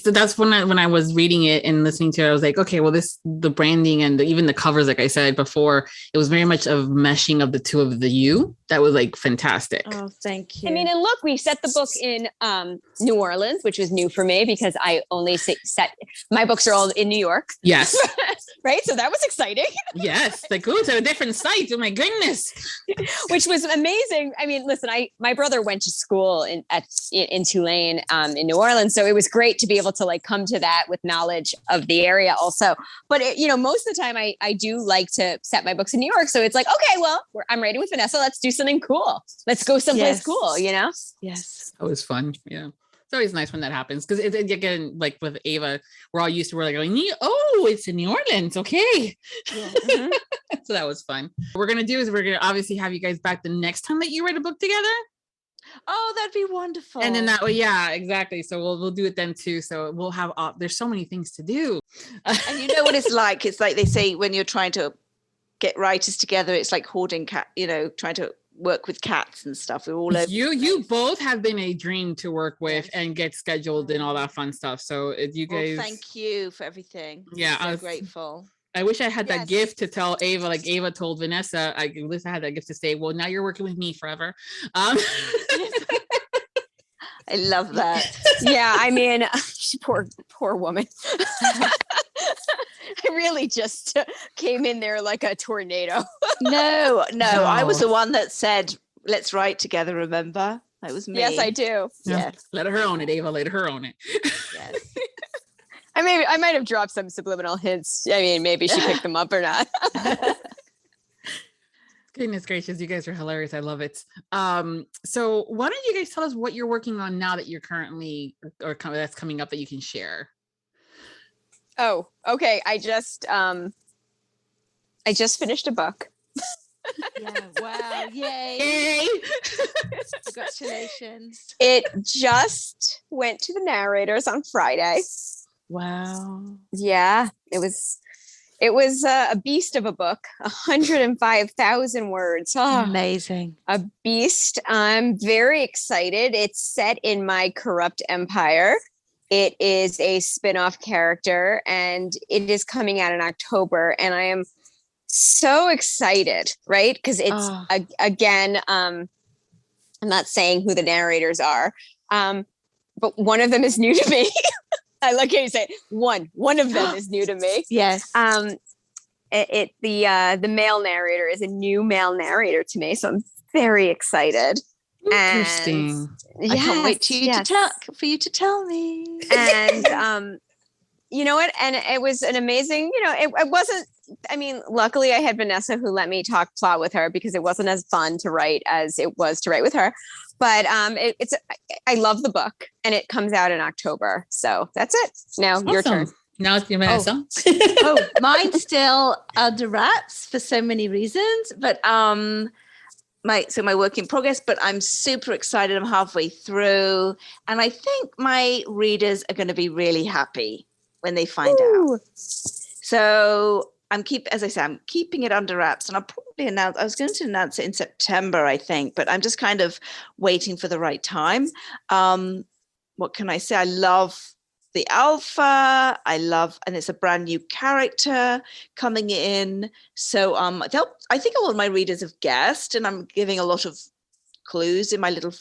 Speaker 2: That's when I was reading it and listening to it, I was like, okay, well, the branding and even the covers, like I said before, it was very much of meshing of the two of you. That was like fantastic.
Speaker 3: Oh, thank you.
Speaker 4: I mean, and look, we set the book in New Orleans, which was new for me because I only set my books are all in New York.
Speaker 2: Yes.
Speaker 4: Right. So that was exciting.
Speaker 2: Yes. Like, oh, to a different site. Oh my goodness.
Speaker 4: Which was amazing. I mean, listen, my brother went to school in Tulane in New Orleans. So it was great to be able to like come to that with knowledge of the area also. But most of the time I do like to set my books in New York. So it's like, okay, well, I'm writing with Vanessa. Let's do something cool. Let's go someplace cool,
Speaker 3: Yes.
Speaker 2: That was fun. Yeah. It's always nice when that happens. Because again, like with Ava, we're like going, oh, it's in New Orleans. Okay.
Speaker 3: Yeah. Mm-hmm.
Speaker 2: So that was fun. What we're going to do is we're going to obviously have you guys back the next time that you write a book together.
Speaker 3: Oh, that'd be wonderful.
Speaker 2: And then that way, yeah, exactly. So we'll do it then too. So we'll have there's so many things to do.
Speaker 3: And you know what it's like? It's like they say when you're trying to get writers together, it's like hoarding cat, trying to work with cats and stuff. We're all over.
Speaker 2: You both have been a dream to work with and get scheduled and all that fun stuff. So you guys,
Speaker 3: thank you for everything.
Speaker 2: Yeah,
Speaker 3: I'm so grateful.
Speaker 2: I wish I had that gift to tell Ava, like Ava told Vanessa. I wish I had that gift to say, well, now you're working with me forever.
Speaker 3: I love that.
Speaker 4: Yeah, I mean, poor woman. I really just came in there like a tornado.
Speaker 3: No, I was the one that said, let's write together, remember? That was me.
Speaker 4: Yes, I do.
Speaker 3: Yes.
Speaker 2: Let her own it, Ava. Let her own it.
Speaker 3: Yes.
Speaker 4: I might have dropped some subliminal hints. I mean, maybe she picked them up or not.
Speaker 2: Goodness gracious, you guys are hilarious. I love it. So why don't you guys tell us what you're working on now that you're currently that's coming up that you can share?
Speaker 4: Oh, okay. I just finished a book.
Speaker 3: Yeah, wow, yay. Congratulations.
Speaker 4: It just went to the narrators on Friday.
Speaker 2: Wow.
Speaker 4: Yeah, it was a beast of a book, 105,000 words. Oh,
Speaker 3: amazing.
Speaker 4: A beast. I'm very excited. It's set in my corrupt empire. It is a spin-off character and it is coming out in October. And I am so excited, right? Because it's again, I'm not saying who the narrators are, but one of them is new to me. I like how you say it. One of them is new to me.
Speaker 3: Yes.
Speaker 4: The male narrator is a new male narrator to me, so I'm very excited.
Speaker 2: Interesting.
Speaker 4: And
Speaker 3: I can't wait for you to tell me.
Speaker 4: And you know what? And it was an amazing. It wasn't. I mean, luckily I had Vanessa who let me talk plot with her because it wasn't as fun to write as it was to write with her. But I love the book and it comes out in October. So that's it. Now your turn.
Speaker 2: Now it's your Vanessa.
Speaker 3: Mine's still under wraps for so many reasons, but my work in progress, but I'm super excited. I'm halfway through and I think my readers are going to be really happy when they find out. So I'm keeping it under wraps and I'll probably announce, I was going to announce it in September, I think, but I'm just kind of waiting for the right time. What can I say? I love the alpha. And it's a brand new character coming in. So I think all of my readers have guessed and I'm giving a lot of clues in my little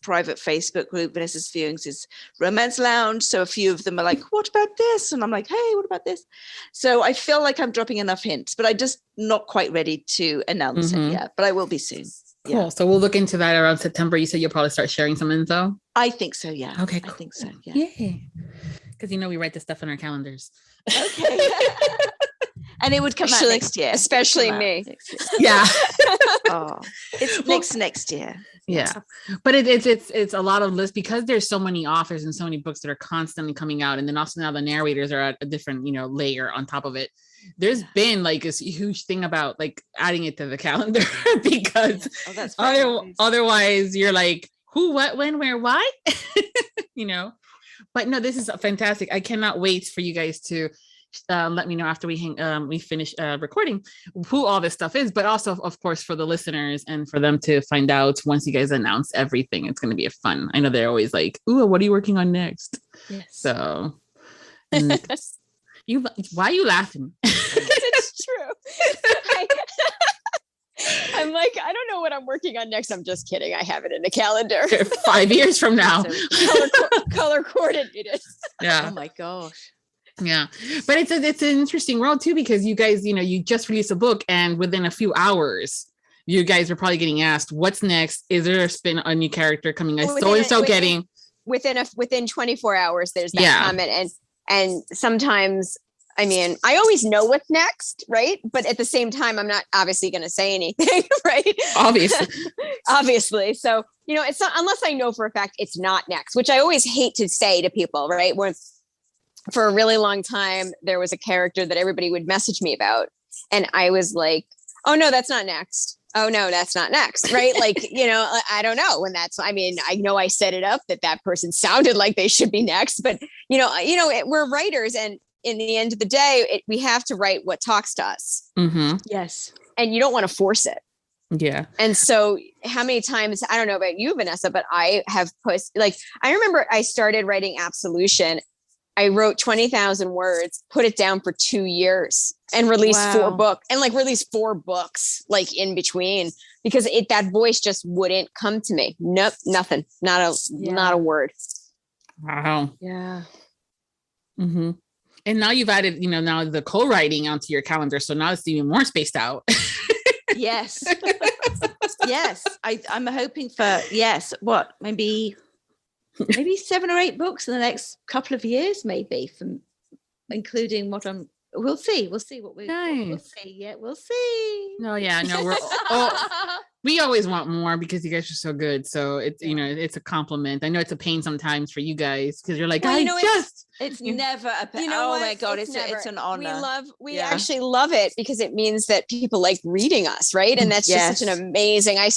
Speaker 3: private Facebook group, Vanessa Fewings' Romance Lounge. So a few of them are like, what about this? And I'm like, hey, what about this? So I feel like I'm dropping enough hints, but I'm just not quite ready to announce it yet, but I will be soon.
Speaker 2: Cool.
Speaker 3: Yeah.
Speaker 2: So we'll look into that around September. You said you'll probably start sharing some info?
Speaker 3: I think so, yeah.
Speaker 2: Okay, cool.
Speaker 3: I think so, yeah.
Speaker 2: Yay. Because we write this stuff in our calendars.
Speaker 3: Okay. And it would come out next year.
Speaker 4: Especially me.
Speaker 2: Yeah.
Speaker 3: It's next year.
Speaker 2: Yeah. But it's a lot of lists because there's so many authors and so many books that are constantly coming out. And then also now the narrators are at a different, layer on top of it. There's been like this huge thing about like adding it to the calendar because otherwise you're like, who, what, when, where, why? But no, this is fantastic. I cannot wait for you guys to let me know after we finish recording who all this stuff is, but also of course for the listeners and for them to find out once you guys announce everything. It's going to be fun. I know they're always like, ooh, what are you working on next?
Speaker 3: Yes.
Speaker 2: So why are you laughing?
Speaker 4: It's true. I'm like, I don't know what I'm working on next. I'm just kidding. I have it in the calendar.
Speaker 2: 5 years from now.
Speaker 4: Color coordinated.
Speaker 2: Yeah.
Speaker 3: Oh my gosh.
Speaker 2: Yeah. But it's an interesting world too, because you guys, you just released a book and within a few hours, you guys are probably getting asked, what's next? Is there a new character coming?
Speaker 4: Within 24 hours, there's that comment. And sometimes, I mean, I always know what's next, right? But at the same time, I'm not obviously going to say anything, right? Obviously. So, it's not, unless I know for a fact it's not next, which I always hate to say to people, right? When for a really long time, there was a character that everybody would message me about. And I was like, oh no, that's not next. oh no, that's not next, right? Like, I don't know when I know I set it up that person sounded like they should be next, but we're writers, and in the end of the day, we have to write what talks to us.
Speaker 2: Mm-hmm.
Speaker 3: Yes.
Speaker 4: And you don't want to force it.
Speaker 2: Yeah.
Speaker 4: And so how many times, I don't know about you, Vanessa, but I have I remember I started writing Absolution. I wrote 20,000 words, put it down for 2 years, and released 4 books, and released 4 books in between, because that voice just wouldn't come to me. Nope, nothing. Not a word.
Speaker 2: Wow.
Speaker 3: Yeah.
Speaker 2: Mm-hmm. And now you've added, now the co-writing onto your calendar, so now it's even more spaced out.
Speaker 3: Yes. Yes. I'm hoping for maybe 7 or 8 books in the next couple of years, maybe, from including we'll see what we'll see. Yeah, we'll see.
Speaker 2: No, yeah, no, we always want more because you guys are so good. So it's, it's a compliment. I know it's a pain sometimes for you guys because you're like,
Speaker 3: it's never a pain. Oh my God, it's an honor.
Speaker 4: We actually love it because it means that people like reading us, right? And that's just such an amazing, I'm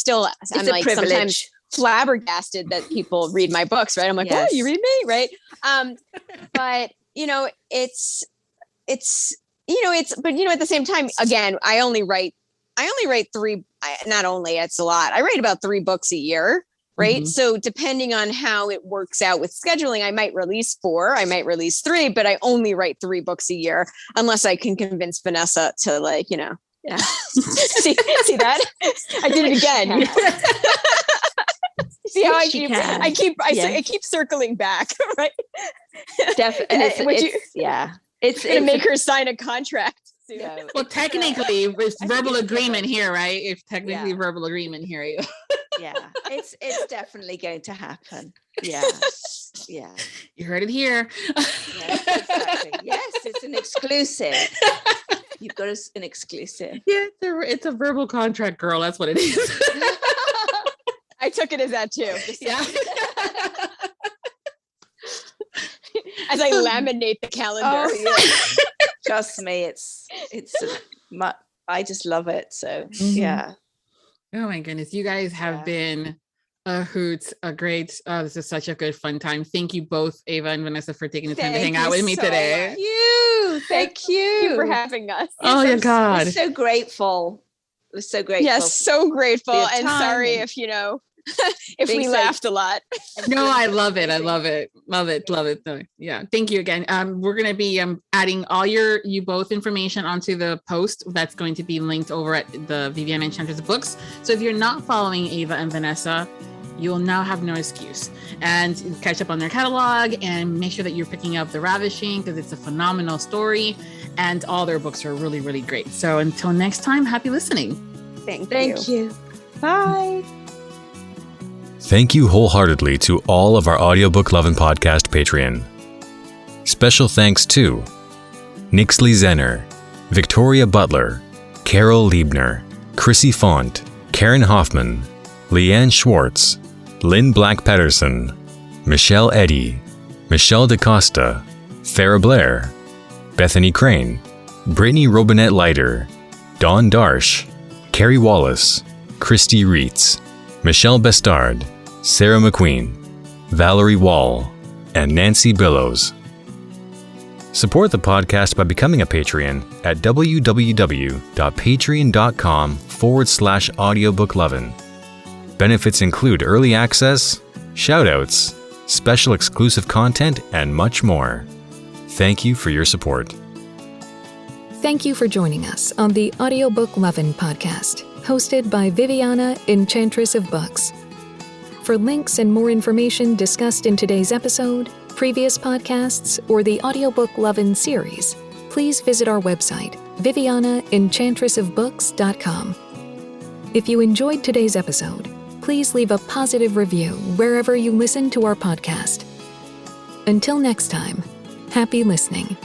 Speaker 4: like
Speaker 3: privilege.
Speaker 4: Sometimes flabbergasted that people read my books, right? I'm like, oh, you read me, right? But but at the same time, again, I only write 3, it's a lot. I write about 3 books a year, right? Mm-hmm. So depending on how it works out with scheduling, I might release 4, I might release 3, but I only write 3 books a year, unless I can convince Vanessa to yeah. see that? I did it again. See how I keep circling back, right?
Speaker 3: Definitely.
Speaker 4: It's gonna make her sign a contract.
Speaker 2: Yeah. Well, technically, it's verbal agreement here, right? It's technically verbal agreement here.
Speaker 3: Yeah, it's definitely going to happen. Yeah.
Speaker 2: You heard it here.
Speaker 3: Yes, exactly. Yes, it's an exclusive. You've got an exclusive.
Speaker 2: Yeah, it's a verbal contract, girl. That's what it is.
Speaker 4: I took it as that too.
Speaker 2: Yeah.
Speaker 4: As I laminate the calendar.
Speaker 3: Oh, yeah. Trust me, I just love it. So yeah.
Speaker 2: Oh my goodness, you guys have been a hoot, a great. This is such a good fun time. Thank you both, Ava and Vanessa, for taking the time to hang out with me today.
Speaker 4: Thank you for having us.
Speaker 2: Oh your God,
Speaker 3: we're so grateful. We're so grateful.
Speaker 4: Yes, so grateful, and sorry if if we laughed a lot.
Speaker 2: No, I love it. I love it. Love it. No, yeah. Thank you again. We're going to be adding all you both information onto the post that's going to be linked over at the Viviana Enchantress of Books. So if you're not following Ava and Vanessa, you'll now have no excuse, and catch up on their catalog and make sure that you're picking up The Ravishing, because it's a phenomenal story and all their books are really, really great. So until next time, happy listening.
Speaker 4: Thank you.
Speaker 3: Bye.
Speaker 5: Thank you wholeheartedly to all of our Audiobook Lovin Podcast Patreon. Special thanks to Nixley Zenner, Victoria Butler, Carol Liebner, Chrissy Font, Karen Hoffman, Leanne Schwartz, Lynn Black-Patterson, Michelle Eddy, Michelle DaCosta, Farah Blair, Bethany Crane, Brittany Robinette-Leiter, Dawn Darsh, Carrie Wallace, Christy Reitz, Michelle Bestard, Sarah McQueen, Valerie Wall, and Nancy Billows. Support the podcast by becoming a Patreon at www.patreon.com/audiobooklovin. Benefits include early access, shoutouts, special exclusive content, and much more. Thank you for your support.
Speaker 1: Thank you for joining us on the Audiobook Lovin Podcast, hosted by Viviana, Enchantress of Books. For links and more information discussed in today's episode, previous podcasts, or the Audiobook Lovin Series, please visit our website, vivianaenchantressofbooks.com. If you enjoyed today's episode, please leave a positive review wherever you listen to our podcast. Until next time, happy listening.